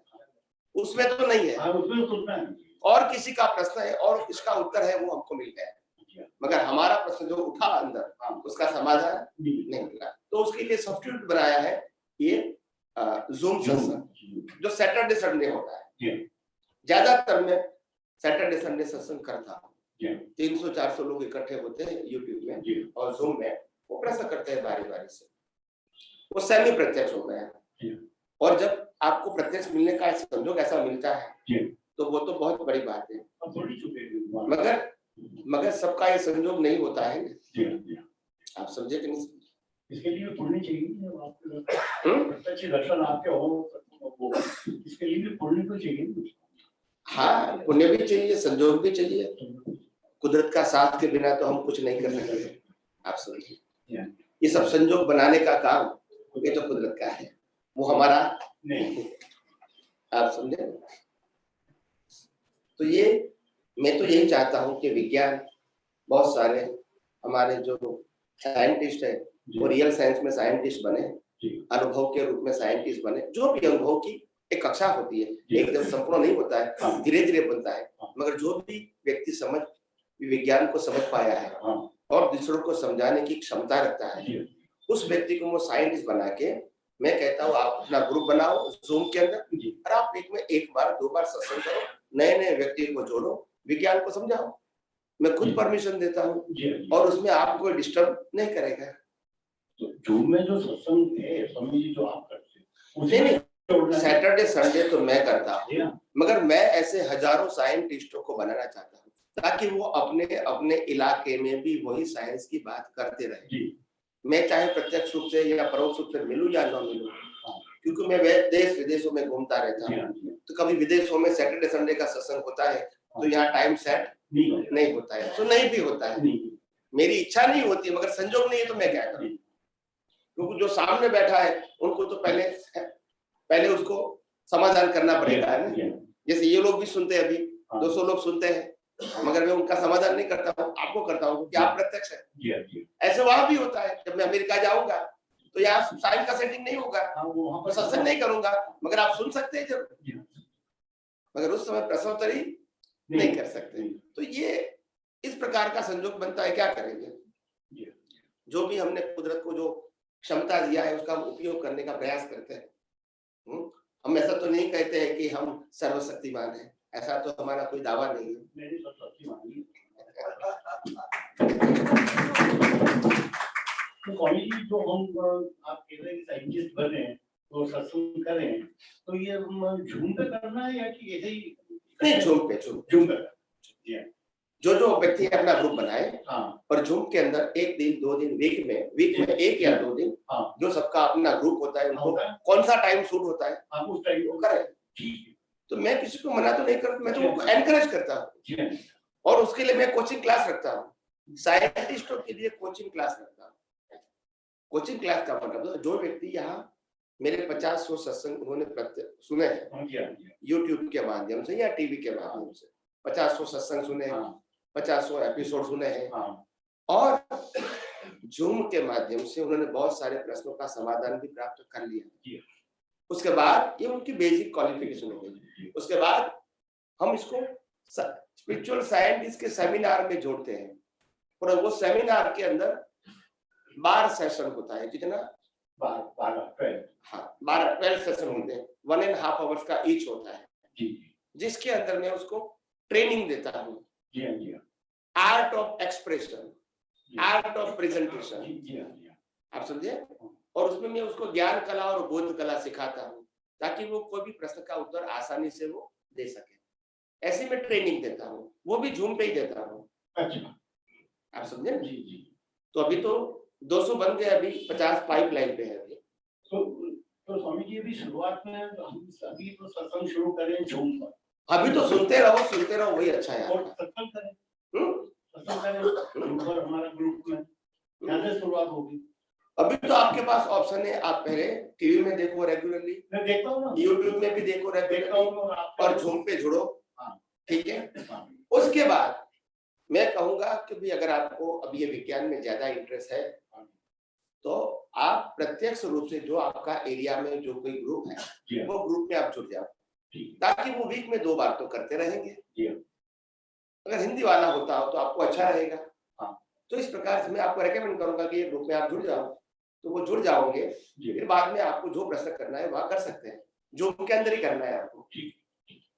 उसमें तो नहीं है। और किसी का प्रश्न है और इसका उत्तर है वो हमको मिल गया, मगर हमारा प्रश्न जो उठा अंदर उसका समाधान नहीं मिला, तो उसके लिए सब्स्टिट्यूट बनाया है ये जूम सत्संग जो सैटरडे संडे होता है। ज्यादातर मैं सैटरडे संडे सत्संग करता हूँ, 300-400 लोग इकट्ठे होते हैं यूट्यूब में और जूम में, वो प्रश्न करते हैं बारी बारी से, वो सेमी प्रत्यक्ष हो गया है। और जब आपको प्रत्यक्ष मिलने का संजोग ऐसा मिलता है तो वो तो बहुत बड़ी बात है, मगर सबका ये संजोग नहीं होता है। आप समझे कि नहीं? इसके लिए पुण्य चाहिए, प्रत्यक्ष दर्शन आपके हो, इसके लिए भी पुण्य तो चाहिए। हाँ, पुण्य भी चाहिए, संजोग भी चाहिए, कुदरत का साथ के बिना तो हम कुछ नहीं कर सकते। आप समझिए, ये सब संजोग बनाने का काम ये तो कुदरत का है, वो हमारा नहीं। आप समझे? तो ये मैं तो यही चाहता हूँ कि विज्ञान, बहुत सारे हमारे जो साइंटिस्ट है वो रियल साइंस में साइंटिस्ट बने, अनुभव के रूप में साइंटिस्ट बने। जो भी अनुभव की एक कक्षा होती है, एकदम संपूर्ण नहीं होता है, धीरे धीरे बनता है, मगर जो भी व्यक्ति समझ विज्ञान को समझ पाया है और दूसरों को समझाने की क्षमता रखता है, उस व्यक्ति को वो साइंटिस्ट बना के, मैं कहता हूँ आप अपना ग्रुप बनाओ जूम के अंदर और आप वीक में 1 बार 2 बार सत्संग करो, नए नए व्यक्ति को जोड़ो, विज्ञान को समझाओ। मैं खुद परमिशन देता हूँ और उसमें आपको कोई डिस्टर्ब नहीं करेगा। तो जूम में जो सत्संग है स्वामी जी जो आप करते हैं, सैटरडे संडे तो मैं करता हूँ, मगर मैं ऐसे हजारों साइंटिस्टों को बनाना चाहता हूँ ताकि वो अपने अपने इलाके में भी वही साइंस की बात करते रहे। मैं चाहे प्रत्यक्ष रूप से या परोक्ष रूप से मिलूं या न मिलूं, क्योंकि मैं देश विदेशों में घूमता रहता हूँ, तो कभी विदेशों में सैटरडे संडे का सत्संग होता है तो यहाँ टाइम सेट नहीं होता है, तो नहीं भी होता है। मेरी इच्छा नहीं होती, मगर संजोग नहीं है तो मैं क्या करूं, क्योंकि जो सामने बैठा है उनको तो पहले उसको समाधान करना पड़ेगा है ना। जैसे ये लोग भी सुनते हैं, अभी 200 लोग सुनते हैं, मगर मैं उनका समाधान नहीं करता हूँ, आपको करता हूँ क्योंकि आप प्रत्यक्ष है। ऐसे वहां भी होता है, जब मैं अमेरिका जाऊंगा तो यहाँ साइन का सेटिंग नहीं होगा, तो सत्संग नहीं करूंगा, मगर आप सुन सकते हैं जरूर, मगर उस समय प्रश्नोत्तरी नहीं कर सकते। तो ये इस प्रकार का संजोग बनता है, क्या करेंगे? जो भी हमने कुदरत को जो क्षमता दिया है उसका उपयोग करने का प्रयास करते हैं। हम ऐसा तो नहीं कहते हैं कि हम सर्वशक्तिमान हैं, ऐसा तो हमारा कोई दावा नहीं है। तो स्वामी जी जो हम आप कह रहे हैं साइंटिस्ट बने तो सत्संग करें, तो ये झूम पे करना है या कि ऐसे ही? नहीं, झूम पे जो व्यक्ति अपना ग्रुप बनाए और झूम के अंदर 1 दिन 2 दिन वीक में 1 या 2 दिन जो सबका अपना ग्रुप होता है, उनको कौन सा टाइम सूट होता है आप उस टाइम वो करें। तो मैं किसी को मना तो नहीं करता, मैं तो उनको एनकरेज करता हूँ और उसके लिए मैं कोचिंग क्लास रखता हूँ, साइंटिस्टों के लिए कोचिंग क्लास रखता हूँ। कोचिंग क्लास का मतलब जो व्यक्ति यहाँ मेरे 50-100 सत्संग उन्होंने सुने हैं यूट्यूब के माध्यम से या टीवी के माध्यम से, 50-100 सत्संग सुने, 50-100 एपिसोड सुने हैं और जूम के माध्यम से उन्होंने बहुत सारे प्रश्नों का समाधान भी प्राप्त कर लिया। उसके बाद ये उनकी बेसिक क्वालिफिकेशन हो गई। उसके बाद हम इसको स्पिरिचुअल साइंटिस्ट के सेमिनार में जोड़ते हैं और वो सेमिनार के अंदर 12 सेशन होता है, कितना 12 सेशन होते हैं, 1.5 आवर्स का ईच होता है, जिसके अंदर मैं उसको ट्रेनिंग देता हूँ, art of expression, art of presentation, आप समझे। और उसमें मैं उसको ज्ञान कला और बोध कला सिखाता हूँ ताकि वो कोई भी प्रश्न का उत्तर आसानी से वो दे सके। ऐसे में ट्रेनिंग देता हूँ, वो भी जूम पे ही देता हूँ। आप समझे? तो अभी तो 200 बन गए, अभी 50 पाइपलाइन पे है अभी। तो स्वामी जी अभी शुरुआत में हम सभी तो सत्संग शुरू करें जूम पर, अभी तो सुनते रहो वही अच्छा है। और सत्संग करें हमारा ग्रुप में कैसे शुरुआत होगी? अभी तो आपके पास ऑप्शन है, आप पहले टीवी में देखो रेगुलरली, मैं देखता हूँ ना, यूट्यूब में भी देखो रेगुलरली और जूम पे जुड़ो, ठीक है। उसके बाद मैं कहूंगा कि भी अगर आपको अभी ये विज्ञान में ज्यादा इंटरेस्ट है तो आप प्रत्यक्ष रूप से जो आपका एरिया में जो कोई ग्रुप जी है हाँ। वो ग्रुप में आप जुड़ जाओ, ठीक ताकि वो वीक में 2 बार तो करते रहेंगे। जी हाँ। अगर हिंदी वाला होता हो तो आपको अच्छा रहेगा। हाँ। तो इस प्रकार से मैं आपको रेकमेंड करूंगा कि ये ग्रुप में आप जुड़ जाओ, तो वो जुड़ जाओगे, जी फिर बाद में आपको जो प्रश्न करना है वहाँ कर सकते हैं, जो उनके अंदर ही करना है आपको। ठीक।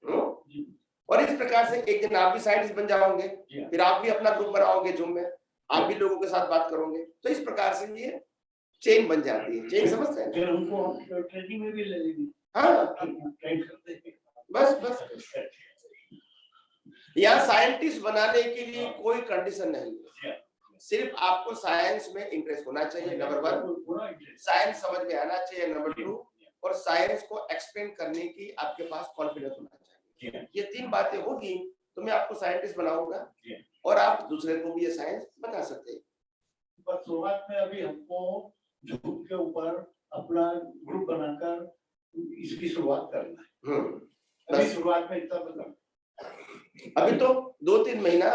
हम्म? और इस प्रकार से एक दिन आप भी साइंटिस्ट बन जाओगे, जी हाँ। फिर आप भी अपना ग्रुप बनाओगे जूम में, आप भी लोगों के साथ बात करोगे, तो इस प्रकार से ये चेन बन जाती है। चेन समझते हैं? फिर उनको हम ट्रेनिंग में भी ले लेंगे। हाँ, ट्रेन करते हैं। बस यहाँ साइंटिस्ट बनाने के लिए कोई कंडीशन नहीं है, सिर्फ आपको साइंस में इंटरेस्ट होना चाहिए, नंबर 1, साइंस समझ में आना चाहिए, नंबर 2, और साइंस को एक्सप्लेन करने की आपके पास कॉन्फिडेंस होना चाहिए। ये 3 बातें होगी तो मैं आपको साइंटिस्ट बनाऊंगा और आप दूसरे को भी ये साइंस बता सकते हैं। पर शुरुआत में अभी हमको झूठ के ऊपर अपना ग्रुप बनाकर इसकी शुरुआत करना है। अभी शुरुआत में इतना मतलब अभी तो 2-3 महीना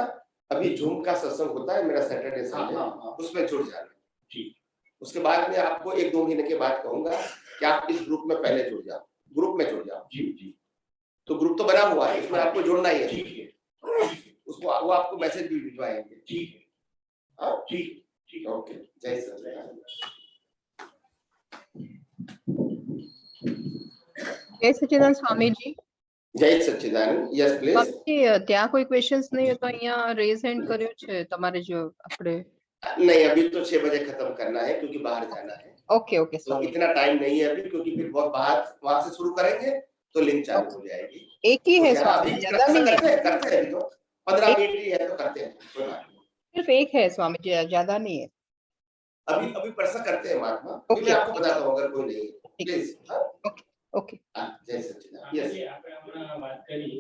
अभी झूम का सत्संग होता है मेरा सैटरडे संडे, उसमें जुड़ जाना। ठीक। उसके बाद में आपको 1-2 महीने के बाद कहूंगा कि आप इस ग्रुप में पहले जुड़ जाओ, ग्रुप में जुड़ जाओ। जी जी। तो ग्रुप तो बना हुआ है, इसमें आपको जुड़ना ही है। ठीक है। उसको वो आपको मैसेज भी भिजवाएंगे। ठीक है। हाँ ठीक ठीक। ओके, जय सच्चिदानंद। जय सच्चिदानंद स्वामी जी। જય સચ્ચિદાનંદ. Yes please. બાકી ત્યાં કોઈ ક્વેશ્ચન્સ નહીં હોય તો અહીંયા રેઝ હેન્ડ કર્યો છે તમારે જો આપણે नहीं, अभी तो 6 बजे खत्म करना है क्योंकि बाहर जाना है। ओके ओके तो स्वामी इतना टाइम नहीं है अभी, क्योंकि फिर बहुत बाहर वहां से शुरू करेंगे तो लिंक चालू हो जाएगी। एक ही तो है यहाँ स्वामी अभी ज्यादा नहीं है, करते हैं अभी तो 15 मिनट ही है तो करते हैं, कोई बात नहीं। सिर्फ एक है स्वामी जी, ज्यादा नहीं है। अभी प्रश्न करते हैं महात्मा, ओके। मैं आपको बताता हूँ अगर कोई नहीं है प्लीज। ओके जय सच्चिदानंद. यस, આપણે હમણાં વાત કરી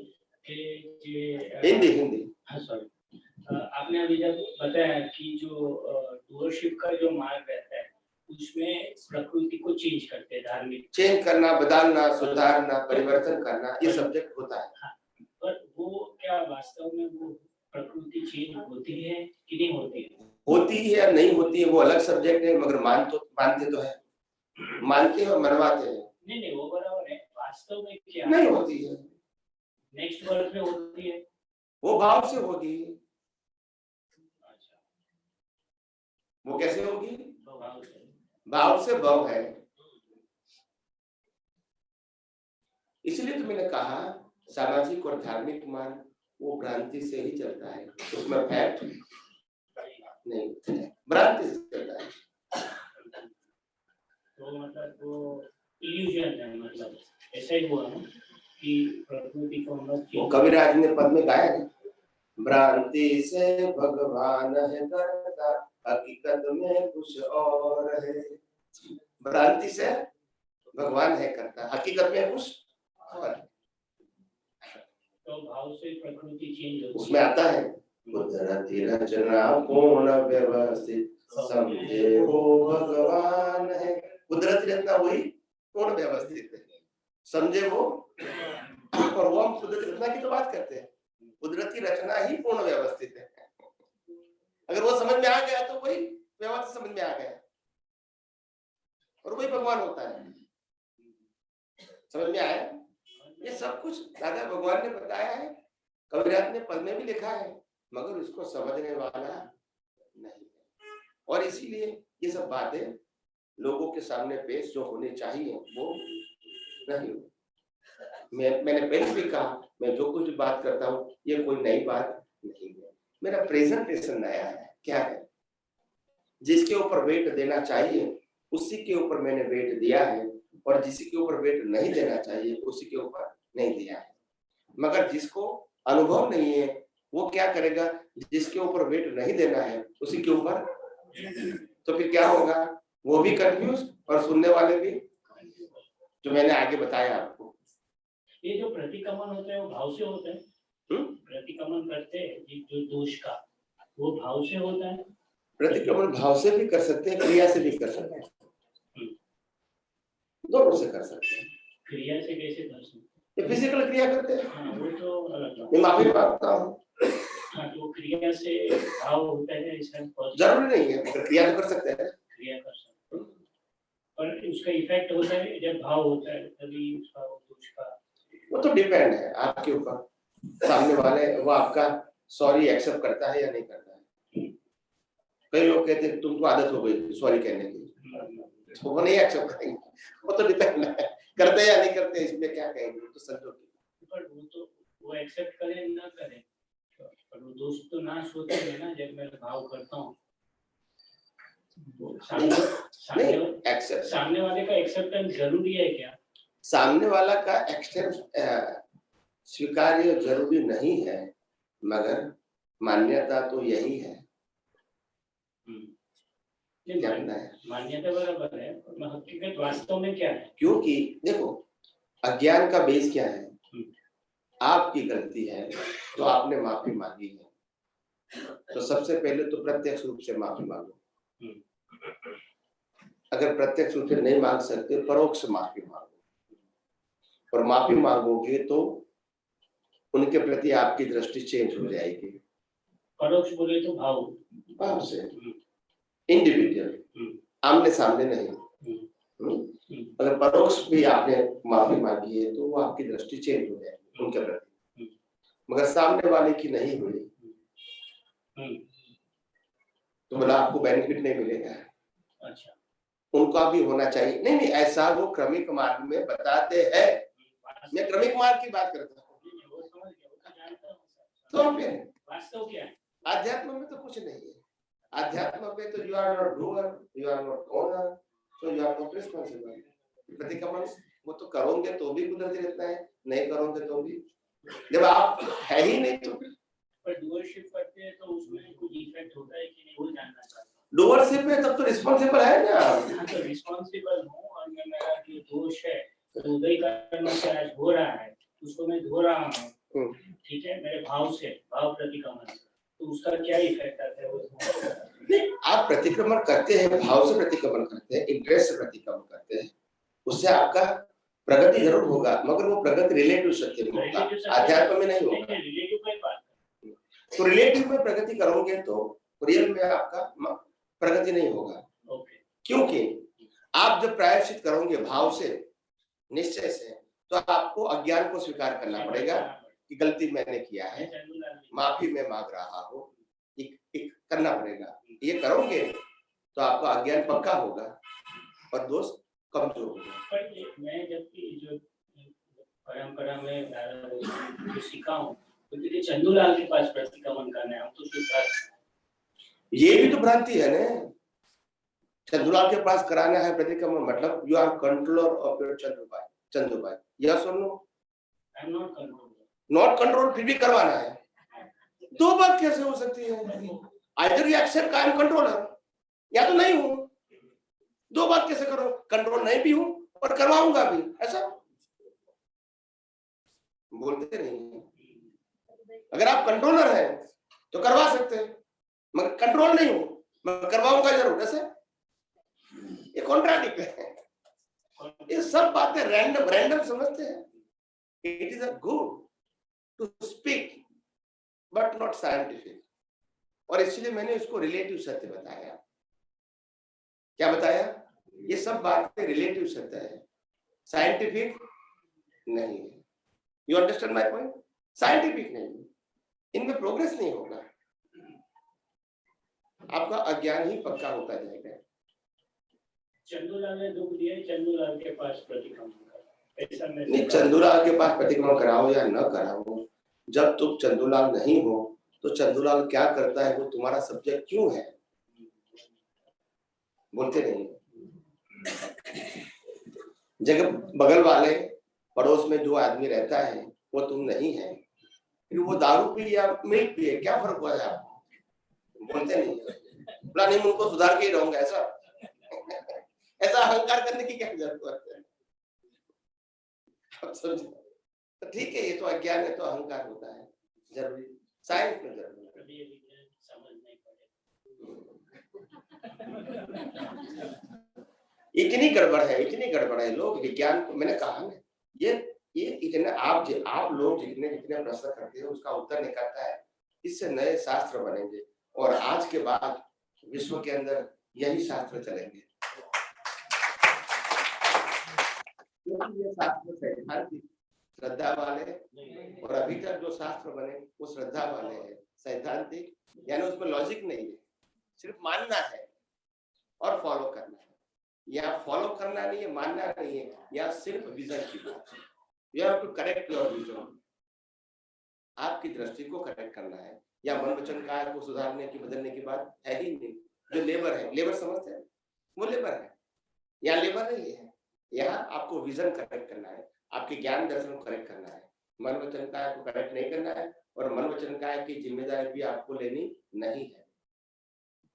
કે જે हिंदी. हाँ सॉरी, आपने अभी जब बताया कि जो डूअरशिप का जो मार्ग रहता है उसमें प्रकृति को चेंज करते हैं, धार्मिक चेंज करना, बदलना, सुधारना, परिवर्तन करना, ये सब्जेक्ट होता है। पर वो क्या वास्तव में वो प्रकृति चेंज होती है कि नहीं होती है? होती है या नहीं होती है वो अलग सब्जेक्ट है, मगर मानते तो है, मानते हैं और मनवाते हैं। नहीं वो बराबर है, वास्तव में क्या नहीं होती है, नेक्स्ट वर्ड में होती है, वो भाव से होगी। अच्छा वो कैसे होगी? तो भाव से, भाव से भाव है। इसलिए तो मैंने कहा सामाजिक और धार्मिक मार्ग वो भ्रांति से ही चलता है, उसमें फैक्ट नहीं, भ्रांति से चलता है। तो मतलब वो इल्यूजन है, मतलब ऐसा ही हुआ ना कि प्रकृति को हम लोग वो कविराज ने पद में गाया है, भ्रांति से भगवान है करता, हकीकत में कुछ और है। भ्रांति से भगवान है करता, हकीकत में कुछ और है। तो भाव से प्रकृति चेंज होती उसमें आता है कुदरती रचना पूर्ण व्यवस्थित, समझे हो भगवान है। कुदरती रचना वही पूर्ण व्यवस्थित है, समझे वो, और वो हम कुदरती रचना की तो बात करते हैं, कुदरती रचना ही पूर्ण व्यवस्थित है। अगर वो समझ में आ गया तो वही व्यवस्थित समझ में आ गया और वही भगवान होता है। समझ में आया? ये सब कुछ दादा भगवान ने बताया है, कविराज ने पद में भी लिखा है, मगर उसको समझने वाला नहीं है। और इसीलिए ये सब बातें लोगों के सामने पेश जो होने चाहिए वो नहीं हो। मैंने पहले भी कहा, मैं जो कुछ बात करता हूँ ये कोई नई बात नहीं है, मेरा प्रेजेंटेशन नया है। क्या है? जिसके ऊपर वेट देना चाहिए उसी के ऊपर मैंने वेट दिया है, और जिसी के ऊपर वेट नहीं देना चाहिए उसी के ऊपर नहीं दिया है। मगर जिसको अनुभव नहीं है वो क्या करेगा? जिसके ऊपर वेट नहीं देना है उसी के ऊपर, तो फिर क्या होगा? वो भी कंफ्यूज और सुनने वाले भी, जो मैंने आगे बताया आपको। ये जो प्रतिक्रमण होता है वो भाव से होता है, प्रतिक्रमण करते हैं जो दोष का, वो भाव से होता है। प्रतिक्रमण भाव से भी कर सकते हैं, क्रिया से भी कर सकते हैं, दोनों से कर सकते हैं। क्रिया से कैसे कर सकते हैं? ये फिजिकल क्रिया करते हैं। हाँ, वो तो अलग बात मैं माफी मांगता हूँ हाँ, तो क्रिया से भाव होता है ऐसा जरूरी नहीं है, मगर क्रिया तो कर सकते हैं। क्रिया कर सकते हैं, पर उसका इफेक्ट होता है जब भाव होता है तभी उसका दोष का। वो तो डिपेंड है आपके ऊपर, सामने वाले वो आपका सॉरी एक्सेप्ट करता है या नहीं करता है। कई लोग कहते हैं तुमको आदत हो गई सॉरी कहने की, तो वो नहीं एक्सेप्ट करेंगे, वो तो डिपेंड है करते या नहीं करते, इसमें क्या कहेंगे, तो समझो। पर वो तो वो एक्सेप्ट करे ना करे, पर वो दोष तो नाश होता है ना जब मैं भाव करता हूँ। सामने वाले का एक्सेप्टेंस जरूरी है क्या? सामने वाला का एक्सेप्ट स्वीकार्य जरूरी नहीं है, मगर मान्यता तो यही है। मान्यता बराबर है, पर हकीकत वास्तव में क्या है? क्योंकि देखो अज्ञान का बेस क्या है, आपकी गलती है तो आपने माफी मांगी है, तो सबसे पहले तो प्रत्यक्ष रूप से माफी मांगो। अगर प्रत्यक्ष रूप से नहीं मांग सकते परोक्ष माफी मांगो, और माफी मांगोगे तो उनके प्रति आपकी दृष्टि चेंज हो जाएगी। परोक्ष बोले तो भाव से इंडिविजुअल, आमने सामने नहीं। अगर परोक्ष भी आपने माफी मांगी है तो वो आपकी दृष्टि चेंज हो जाएगी उनके प्रति, मगर सामने वाले की नहीं हुई तो बोला आपको बेनिफिट नहीं मिलेगा। अच्छा, उनका भी होना चाहिए। नहीं नहीं, ऐसा वो क्रमिक मार्ग में बताते हैं, मैं क्रमिक मार्ग की बात करता हूँ। तो वास्तव क्या है? आध्यात्म में तो कुछ नहीं है, आध्यात्म में तो you are not doer, you are not owner, so you are not responsible. प्रतिक्रमण वो तो करोगे तो भी कुदरती रहता है, नहीं करोगे तो भी, जब आप है ही नहीं तो। पर डूअरशिप करते हैं तो उसमें कुछ इफेक्ट होता है कि नहीं, वो जानना चाहता हूँ। डूअरशिप में तब तो रिस्पांसिबल है ना। हाँ, तो रिस्पांसिबल हूँ, और मैं मेरा जो दोष है तो उदय कर्म से आज हो रहा है, उसको मैं धो रहा हूँ, ठीक है, मेरे भाव से, भाव प्रतिक्रमण से, तो उसका क्या इफेक्ट आता है वो? आप प्रतिक्रमण करते हैं, भाव से प्रतिक्रमण करते हैं, इंटरेस्ट से प्रतिक्रमण करते हैं, उससे आपका प्रगति जरूर होगा, मगर वो प्रगति रिलेटिव सत्य में होगा, आध्यात्म में नहीं होगा। रिलेटिव में बात तो रिलेटिव में प्रगति करोगे तो रियल में आपका प्रगति नहीं होगा। क्योंकि आप जब प्रायश्चित करोगे भाव से, निश्चय से, तो आपको अज्ञान को स्वीकार करना पड़ेगा कि गलती मैंने किया है, माफी मैं मांग रहा हूँ, करना पड़ेगा। ये करोगे तो आपका अज्ञान पक्का होगा और दोष कमजोर होगा। मैं जबकि जो परंपरा में जो सीखा हूँ, तो चंदूलाल के पास प्रतिक्रमण करना है, तो ये भी तो भ्रांति है ना। चंदूलाल के पास कराना है प्रतिक्रमण, मतलब you are controller of your Chandubhai, yes or no? I am not controller. Not control, फिर भी करवाना है। दो बात कैसे हो सकती है? Either you accept I am controller, या तो नहीं हूं। दो बात कैसे करो? कंट्रोल नहीं भी हूं और करवाऊंगा भी, ऐसा बोलते नहीं। अगर आप कंट्रोलर हैं तो करवा सकते हैं, मगर कंट्रोल नहीं हूं, मैं करवाऊंगा जरूर, ऐसे ये कॉन्ट्राडिक्ट है। ये सब बातें रैंडम समझते हैं। It is a good to speak but not scientific, और इसलिए मैंने उसको रिलेटिव सत्य बताया। क्या बताया? ये सब बातें रिलेटिव सत्य है, साइंटिफिक नहीं है। You understand my point? Scientific नहीं, इनमें प्रोग्रेस नहीं होगा, आपका अज्ञान ही पक्का होता जाएगा। चंदूलाल ने दुख दिया, चंदूलाल के पास प्रतिक्रमण करो, ऐसा नहीं, चंदूलाल के पास प्रतिक्रमण कराओ या न कराओ, जब तुम चंदूलाल नहीं हो तो चंदूलाल क्या करता है वो तुम्हारा सब्जेक्ट क्यों है? बोलते नहीं। जगह बगल वाले पड़ोस में जो आदमी रहता है वो तुम नहीं है, फिर वो दारू पी या मिल्क पिए, क्या फर्क हुआ है आपको? बोलते नहीं। बोला नहीं, उनको सुधार के ही रहूंगा, ऐसा अहंकार करने की क्या जरूरत है? अब समझो, तो ठीक है, ये तो अज्ञान है तो अहंकार होता है, जरूरी साइंस में जरूरी इतनी गड़बड़ है लोग विज्ञान को। मैंने कहा ना, ये इतने आप लोग जितने प्रश्न करते हैं उसका उत्तर निकलता है इससे नए शास्त्र बनेंगे और आज के बाद विश्व के अंदर यही शास्त्र चलेंगे। क्योंकि ये शास्त्र सैद्धांतिक श्रद्धा वाले और अभी तक जो शास्त्र बने वो श्रद्धा वाले हैं, सैद्धांतिक, यानी उसमें लॉजिक नहीं है, सिर्फ मानना है और फॉलो करना है। यहाँ फॉलो करना नहीं है, मानना नहीं है, यहाँ सिर्फ विजन की बात है। You have to correct your vision, आपकी दृष्टि को करेक्ट करना है। या मन वचन काया को सुधारने की बदलने की बात है ही नहीं। जो लेबर है, लेबर समझते हैं, वो लेबर है, यहाँ लेबर नहीं है। यहाँ आपको विजन करेक्ट करना है, आपके ज्ञान दर्शन को करेक्ट करना है, मन वचन काया को करेक्ट नहीं करना है और मन वचन काया की जिम्मेदारी भी आपको लेनी नहीं है।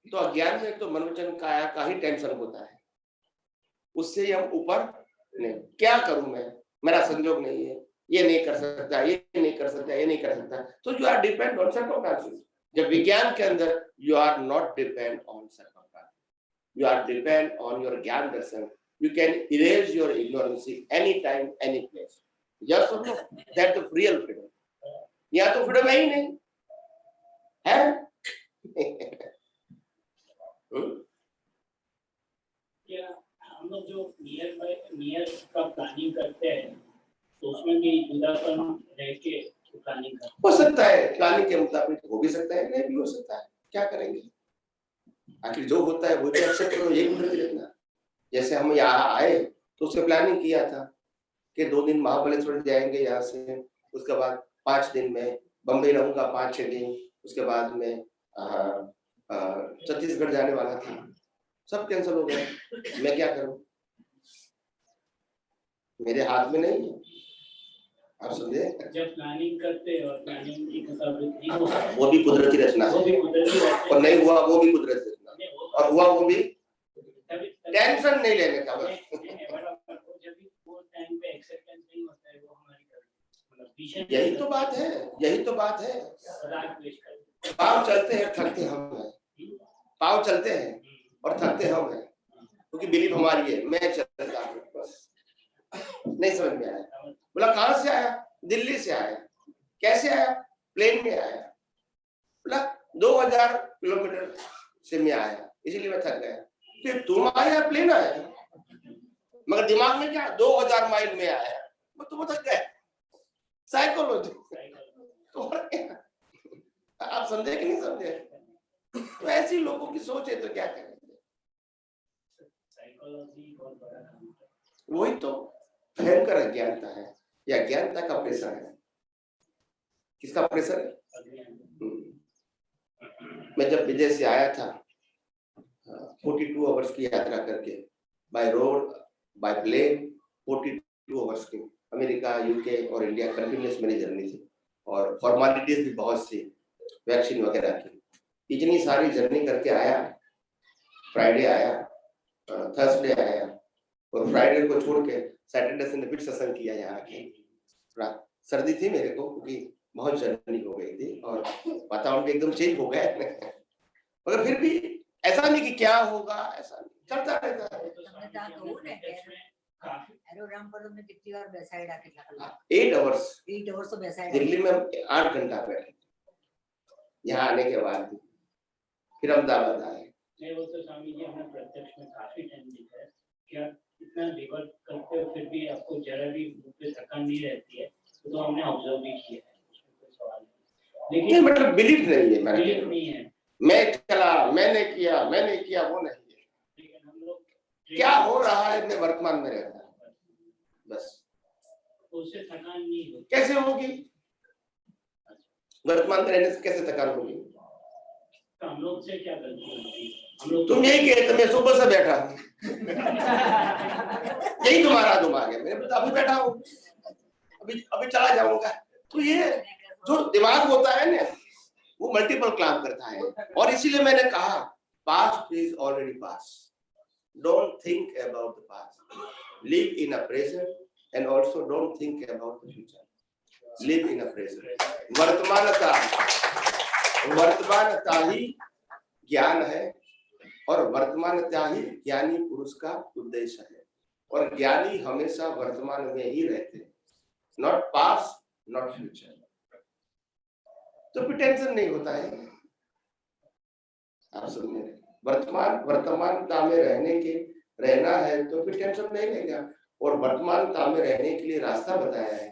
तो अज्ञान में तो मन वचन काया का ही टेंशन होता है, उससे हम ऊपर नहीं। क्या करूं मैं, मेरा संजोग नहीं है, ये नहीं कर सकता, ये नहीं कर सकता, ये नहीं कर सकता, तो you are depend on circumstances. जब विज्ञान के अंदर you are not depend on circumstances, you are depend on your gyan darshan. You can erase your ignorance anytime, any place. Yes or no? That's the real freedom. यहाँ तो freedom है ही नहीं, है? क्या हम लोग जो नियर का प्लानिंग करते हैं तो उसमें भी जुदापन रह के प्लानिंग करते हैं? हो सकता है, प्लानिंग के मुताबिक हो भी सकता है, नहीं भी हो सकता है, क्या करेंगे? आखिर जो होता है वो तो एक्सेप्ट करो, यही कुदरती रखना। जैसे हम यहाँ आए तो उससे प्लानिंग किया था कि 2 दिन महाबलेश्वर जाएंगे यहाँ से, उसके बाद 5 दिन में बम्बई रहूंगा, 5-6 दिन, उसके बाद में छत्तीसगढ़ जाने वाला था, सब कैंसिल हो गया। मैं क्या करूं, मेरे हाथ में नहीं है, आप समझे? जब प्लानिंग करते हैं और प्लानिंग के मुताबिक नहीं होता, वो भी कुदरती रचना है, और नहीं हुआ वो भी कुदरती रचना, और हुआ वो भी टेंशन नहीं लेने का। बस यही तो बात है, यही तो बात है। पाँव चलते हैं, थकते हम हैं, पाँव चलते हैं और थकते हम हैं, क्योंकि बिलीव हमारी है, मैं चलता हूँ बस। नहीं समझ में आया? बोला कहाँ से आया? दिल्ली से आया। कैसे आया? प्लेन में आया। बोला 2000 किलोमीटर से मैं आया, इसीलिए मैं थक गया। फिर तुम आया, प्लेन आया, मगर दिमाग में क्या 2000 माइल में आया, तुम थक गए। साइकोलॉजी तो आप समझे कि नहीं समझे? तो ऐसी लोगों की सोच है तो क्या करेंगे? वही तो भयंकर अज्ञानता है, या अज्ञानता का प्रेशर है। किसका प्रेशर है? मैं जब विदेश से आया था 42 आवर्स की यात्रा करके, by road by plane 42 hours की, अमेरिका, यूके और इंडिया कंटिन्यूस मेरी जर्नी थी, और फॉर्मेलिटीज भी बहुत सी, वैक्सीन वगैरह की। इतनी सारी जर्नी करके आया, फ्राइडे आया, थर्सडे आया, और फ्राइडे को छोड़ के सैटरडे से फिर सत्संग किया यहाँ के। सर्दी थी मेरे को, क्योंकि बहुत जर्नी हो गई थी और वातावरण भी एकदम चेंज हो गया मगर फिर भी ऐसा नहीं कि क्या होगा, ऐसा नहीं, चलता रहता है। 8 आवर्स तो बैसाइड दिल्ली में 8 घंटा बैठे, यहाँ आने के बाद फिर अहमदाबाद आए। नहीं, वो तो स्वामी जी हमने प्रत्यक्ष में काफी टाइम देखा है, क्या इतना लेबर करते हो फिर भी आपको जरा भी थकान नहीं रहती है, तो हमने ऑब्जर्व भी किया है, उसमें कोई सवाल नहीं। लेकिन मतलब बिलीफ नहीं है, बिलीफ नहीं है, मैं चला, मैंने किया वो नहीं है। लेकिन हम लोग क्या हो रहा है मैं वर्तमान में रहता हूँ बस। उससे थकान नहीं होती। कैसे होगी? वर्तमान में रहने से कैसे थकान होगी? तो हम लोग से क्या गलती होती है? हम लोग तुम यही कहते, मैं सुबह से बैठा हूँ यही तुम्हारा दिमाग है। मैं अभी बैठा हूँ, अभी चला जाऊंगा। तो ये जो दिमाग होता है ना, वो मल्टीपल क्लाम करता है, और इसीलिए मैंने कहा past is already past, don't think about the past, live in a present and also don't think about the future, live in a present. वर्तमानता ही ज्ञान है, और वर्तमानता ही ज्ञानी पुरुष का उद्देश्य है, और ज्ञानी हमेशा वर्तमान में ही रहते हैं, नॉट पास्ट नॉट फ्यूचर। तो फिर टेंशन नहीं होता है। आप समझे? वर्तमान काल में रहना है तो फिर टेंशन नहीं लेगा। और वर्तमान काल में रहने के लिए रास्ता बताया है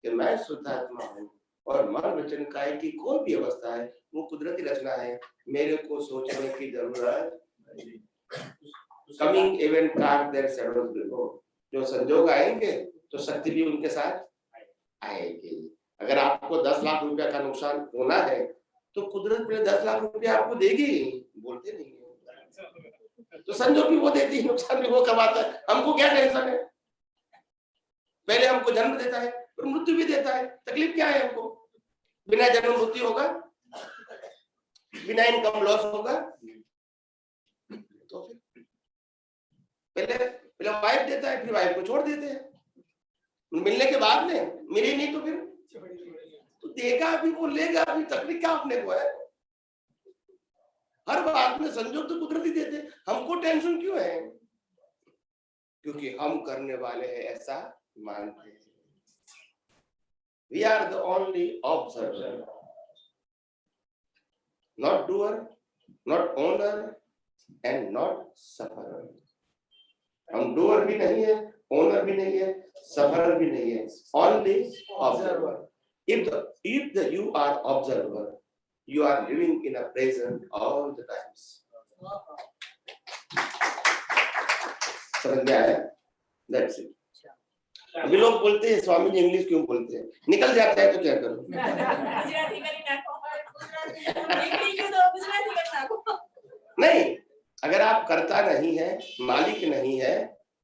कि मैं शुद्ध आत्मा हूँ और मन वचन काया की कोई भी अवस्था है वो कुदरती रचना है, मेरे को सोचने की जरूरत नहीं। Coming event card there shadows before, जो संजोग आएंगे तो शक्ति भी उनके साथ आएगी। अगर आपको 10 लाख रुपया का नुकसान होना है तो कुदरत पहले 10 लाख रुपया आपको देगी, बोलते नहीं है। तो संजोग भी वो देती है, नुकसान भी वो करवाता है, हमको क्या टेंशन है? पहले हमको जन्म देता है और मृत्यु भी देता है, तकलीफ क्या है हमको? बिना जन्म मृत्यु होगा, बिना इनकम लॉस होगा, तो फिर पहले वाइफ देता है, फिर वाइफ को छोड़ देते हैं, मिलने के बाद में मिली नहीं तो फिर तो देगा भी, वो लेगा भी, तकलीफ क्या अपने को है? हर बात में संजोग तो कुदरती देते, हमको टेंशन क्यों है? क्योंकि हम करने वाले हैं ऐसा मानते हैं। We are the only observer, not doer, not owner, and not sufferer. हम doer भी नहीं है, owner भी नहीं है, sufferer भी नहीं है, only observer. If you are observer, you are living in a present all the times. समझ में आया? That's it. अभी लोग बोलते हैं स्वामी जी इंग्लिश क्यों बोलते हैं, निकल जाता है तो क्या करूं? नहीं, अगर आप कर्ता नहीं है, मालिक नहीं है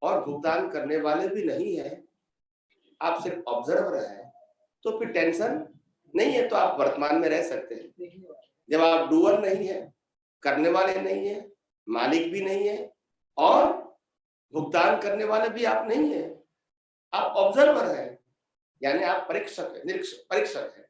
और भुगतान करने वाले भी नहीं है, आप सिर्फ ऑब्जर्वर है, तो फिर टेंशन नहीं है, तो आप वर्तमान में रह सकते हैं। जब आप डूअर नहीं है, करने वाले नहीं है, मालिक भी नहीं है और भुगतान करने वाले भी आप नहीं है, आप ऑब्जर्वर है, यानी आप परीक्षक है, निरीक्षक है,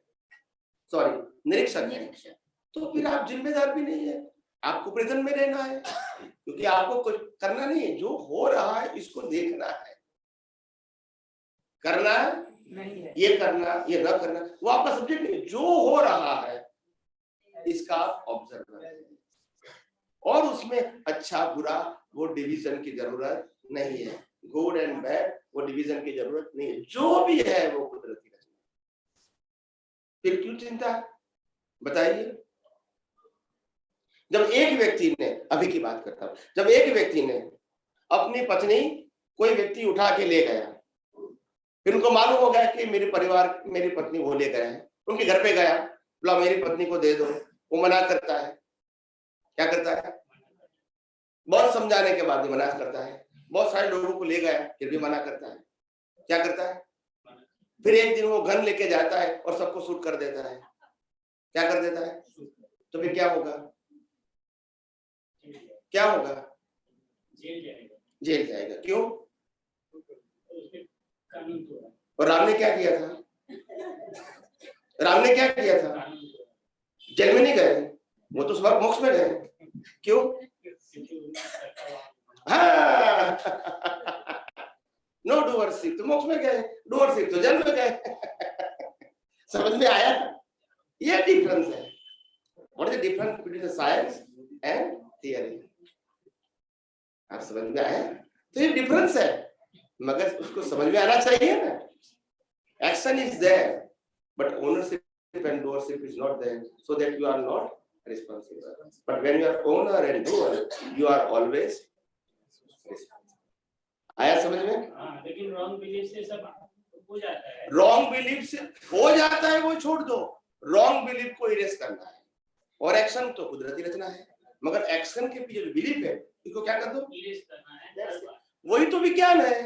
तो फिर आप जिम्मेदार भी नहीं है, आपको प्रेजेंट में रहना है, क्योंकि आपको कुछ करना नहीं है, जो हो रहा है इसको देखना है, करना नहीं है, ये करना ये न करना वो आपका सब्जेक्ट नहीं, जो हो रहा है इसका आप ऑब्जर्वर है, और उसमें अच्छा बुरा वो डिवीजन की जरूरत नहीं है, गुड एंड बैड वो डिवीजन की जरूरत नहीं है, जो भी है वो कुदरती रचना। फिर क्यों चिंता बताइए? जब एक व्यक्ति ने, अभी की बात करता हूं, जब एक व्यक्ति ने अपनी पत्नी कोई व्यक्ति उठा के ले गया, फिर उनको मालूम हो गया कि मेरी पत्नी वो ले गए हैं, उनके घर पे गया, बोला मेरी पत्नी को दे दो, वो मना करता है, क्या करता है? बहुत समझाने के बाद भी मना करता है, बहुत सारे लोगों को ले गया फिर भी मना करता है, क्या करता है? फिर एक दिन वो गन लेके जाता है और सबको शूट कर देता है, क्या कर देता है? तो फिर क्या होगा? जेल जाएगा। क्यों? और राम ने क्या किया था? जेल में नहीं गए, वो तो सब मोक्ष में गए। क्यों? नो डूअरशिप तो मोक्ष में गए, डूअरशिप तो जेल में गए। समझ में आया? ये डिफरेंस है। What is the difference between the science and theory? आप समझ में आया? तो ये डिफरेंस है, मगर उसको समझ में आना चाहिए ना। Action is there but ownership and doership is not there, so that you are not responsible. But when you are owner and doer, you are always responsible. आया समझ में? हाँ, लेकिन रॉन्ग बिलीफ से सब हो जाता है। रॉन्ग बिलीफ से हो जाता है, वो छोड़ दो, रॉन्ग बिलीफ को इरेज करना है, और एक्शन तो कुदरती रचना है, मगर एक्शन के पीछे जो बिलीफ है इसको क्या कर दो? इरेज करना है। वही तो विज्ञान है।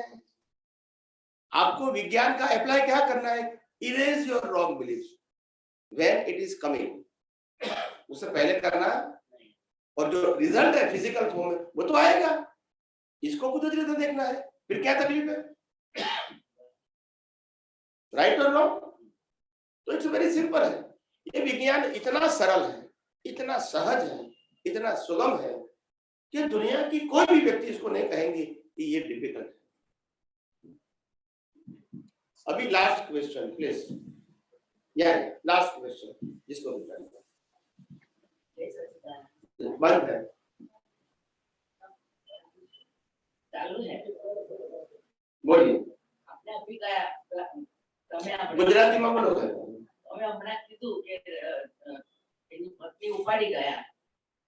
आपको विज्ञान का अप्लाई क्या करना है? Erase your wrong belief when it is coming, उससे पहले करना, और जो रिजल्ट है फिजिकल फॉर्म में वो तो आएगा, इसको कुदरती रचना देखना है, फिर क्या तकलीफ है? राइट और रॉन्ग? तो इट्स वेरी सिंपल है। ये विज्ञान इतना सरल है, इतना सहज है, इतना सुगम है कि दुनिया की कोई भी व्यक्ति इसको नहीं कहेंगे कि ये डिफिकल्ट है। अभी last question please, last question जिसको भी करना बंद है चालू है बोलिए आपने अभी कहा તમે આપણે ગુજરાતીમાં બોલો તમે હમણાં કીધું કે એની પત્ની ઉપાડી ગયા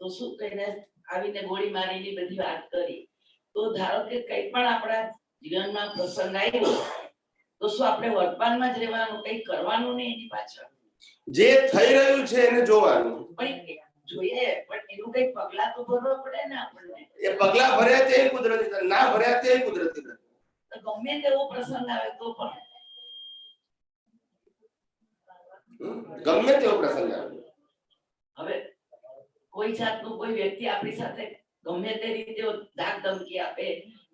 તો શું કહીને આવીને ગોળી મારીની બધી વાત કરી તો ધારો કે કંઈ પણ આપણા જીવનમાં પ્રસંગ આવ્યો તો શું આપણે વર્તમાનમાં જ રહેવાનું કંઈ કરવાનું નહીં એની પાછળ જે થઈ રહ્યું છે એને જોવાનું પણ જોઈએ પણ એનું કંઈ પગલા તો ભરવા પડે ને આપણને એ પગલા ભર્યા તે કુદરતી નથી, ના ભર્યા તે કુદરતી નથી. તો ગમે તેવો પ્રસંગ આવે તો પણ ગમે તેવો પ્રસંગ આવે હવે કોઈ જાતનું કોઈ વ્યક્તિ આપણી સાથે ગમે તે રીતે ધાક ધમકી આપે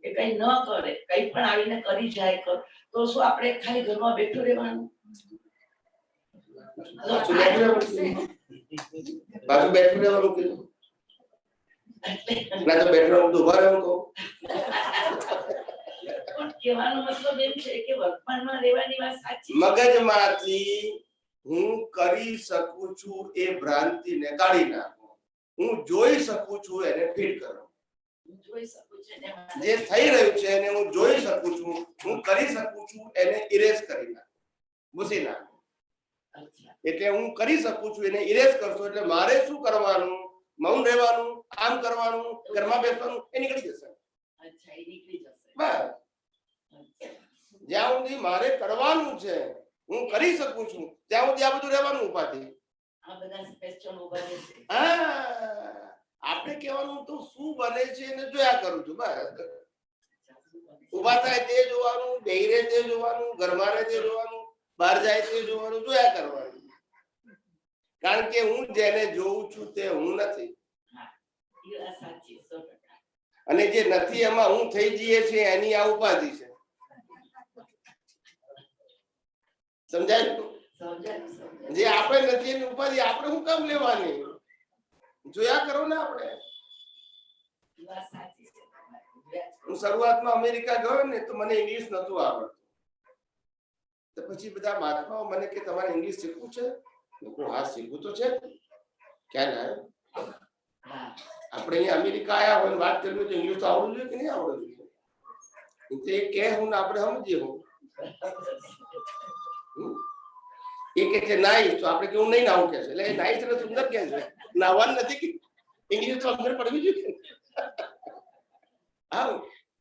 કે કઈ ન કરે કઈ પણ આવીને કરી જાય તો શું આપણે ખાલી ઘરમાં બેઠું રહેવાનું પાછું બેઠું રહેવાનું કીધું ના તો બેઠું રહેવું તો ઉભા રહેવું કહું પણ કહેવાનો મતલબ એમ છે કે વર્તમાનમાં રહેવાની વાત સાચી મગજમાંથી હું કરી શકું છું એ ભ્રાંતિને કાઢી નાખો હું જોઈ શકું છું એને ફીટ કરો હું જોઈ શકું છું ને જે થઈ રહ્યું છે એને હું જોઈ શકું છું હું કરી શકું છું એને ઇરેઝ કરી નાખો ભૂસી નાખો એટલે હું કરી શકું છું એને ઇરેઝ કરશો એટલે મારે શું કરવાનું મૌન રહેવાનું આમ કરવાનું ઘરમાં બેસવાનું એ નીકળી જશે અચ્છા એ નીકળી જશે બસ જ્યાં સુધી મારે કરવાનું છે હું કરી શકું છું ત્યાં સુધી આ બધું રહેવાનું ઉપાધિ આ બધા ક્વેશ્ચન ઉભા રહેશે આપણે કહેવાનું તો શું બને છે એને જોયા કરું છું બસ ઉભા થાય તે જોવાનું બેહી રહે તે જોવાનું ઘરમાં રહે તે જોવાનું બહાર જાય તે જોવાનું જોયા કરવાનું કારણ કે હું જેને જોઉં છું તે હું નથી એ વાત સાચી 100% અને જે નથી એમાં હું થઈ જઈએ છે એની આ ઉપાધિ છે સમજાય જે આપણે નથી એની ઉપાધિ આપણે શું કામ લેવાની જોયા કરો ને આપણે હું શરૂઆતમાં અમેરિકા ગયો ને તો મને ઇંગ્લિશ નતું આવડતું તો પછી બધા મહાત્માઓ મને કે તમારે ઇંગ્લિશ શીખવું છે હા શીખવું તો છે ક્યાં લાયો આપણે અહીંયા અમેરિકા આયા હોય વાત કરવી તો ઇંગ્લિશ તો આવડવું જોઈએ કે નહીં આવડવું જોઈએ તો એ કે હું આપણે સમજીએ હું એ કે છે નાઈસ તો આપણે કેવું નહીં નાવું કે છે એટલે નાઈસ એટલે સુંદર કે છે નાવાનું નથી કે ઇંગ્લિશ તો અંદર પડવી જોઈએ હા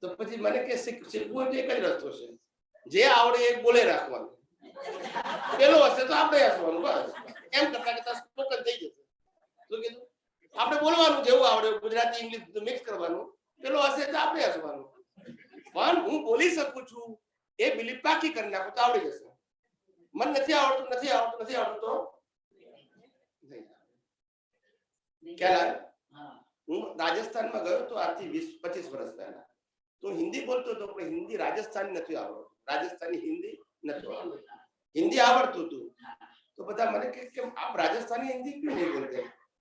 તો પછી મને કે શીખવું એટલે એક જ રસ્તો છે જે આવડે એ બોલે રાખવાનું પેલો હશે તો આપણે હસવાનું બસ એમ કરતા કરતા સ્પોકન થઈ જશે શું કીધું આપણે બોલવાનું જેવું આવડે ગુજરાતી ઇંગ્લિશ મિક્સ કરવાનું પેલો હશે તો આપણે હસવાનું પણ હું બોલી શકું છું એ બિલીફ પાકી કરી નાખું તો આવડી જશે મને નથી આવડતું તો ખ્યાલ હું રાજસ્થાનમાં ગયો તો આજથી 20-25 વર્ષ પહેલા તો હિન્દી બોલતો હતો પણ હિન્દી રાજસ્થાની નથી આવડતું રાજસ્થાની હિન્દી નથી આવડતું हिंदी आवड़तु तू तो बता मैंने कि आप राजस्थानी हिंदी क्यों नहीं बोलते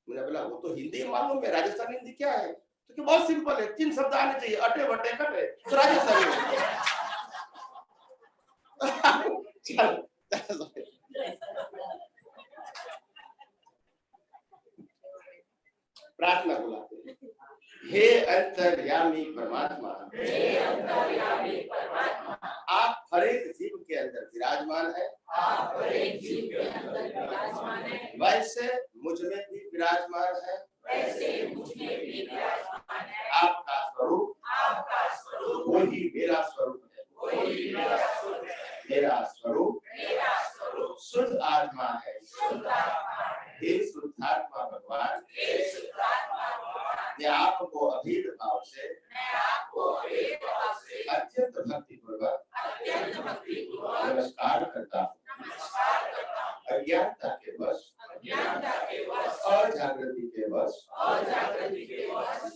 मैंने बोला वो तो हिंदी मालूम है राजस्थानी हिंदी क्या है तो कि बहुत सिंपल है 3 शब्द आने चाहिए अटे वटे कटे तो राजस्थानी प्रार्थना बुलाते हे अंतर्यामी परमात्मा आप हर एक जीव के अंदर विराजमान है वैसे मुझ में भी विराजमान है आपका स्वरूप वही मेरा स्वरूप है मेरा स्वरूप शुद्ध आत्मा है हे शुद्धात्मा भगवान मैं आपको अभेद भाव से अत्यंत भक्ति पूर्वक नमस्कार करता हूँ अज्ञानता के वश अजागृति के वश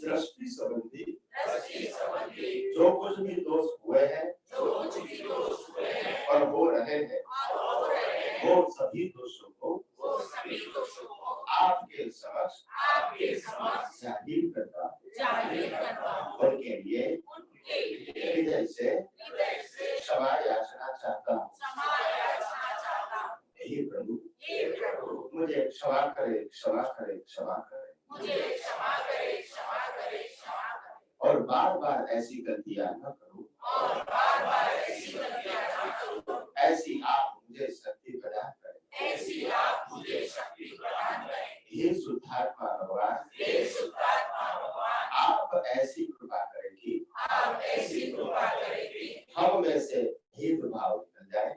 दृष्टि संबंधी जो कुछ भी दोष हुए हैं और हो रहे हैं वो सभी दोषों को आपके समक्ष जाहिर करता हूँ उनके लिए हृदय से क्षमा याचना चाहता हूँ हे प्रभु क्षमा करे, क्षमा करे, क्षमा करे। और बार बार ऐसी गलतियां न करो। ऐसी आप मुझे शक्ति प्रदान करें। हे शुद्धात्मा भगवान, आप ऐसी कृपा करें कि हम में से भेदभाव निकल जाए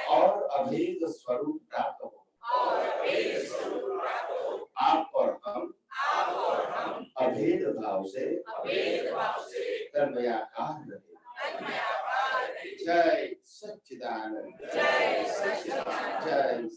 और अभेद स्वरूप प्राप्त हो। आप और हम अभेद भाव से तन्मयाकार रहे। जय सच्चिदानंद, जय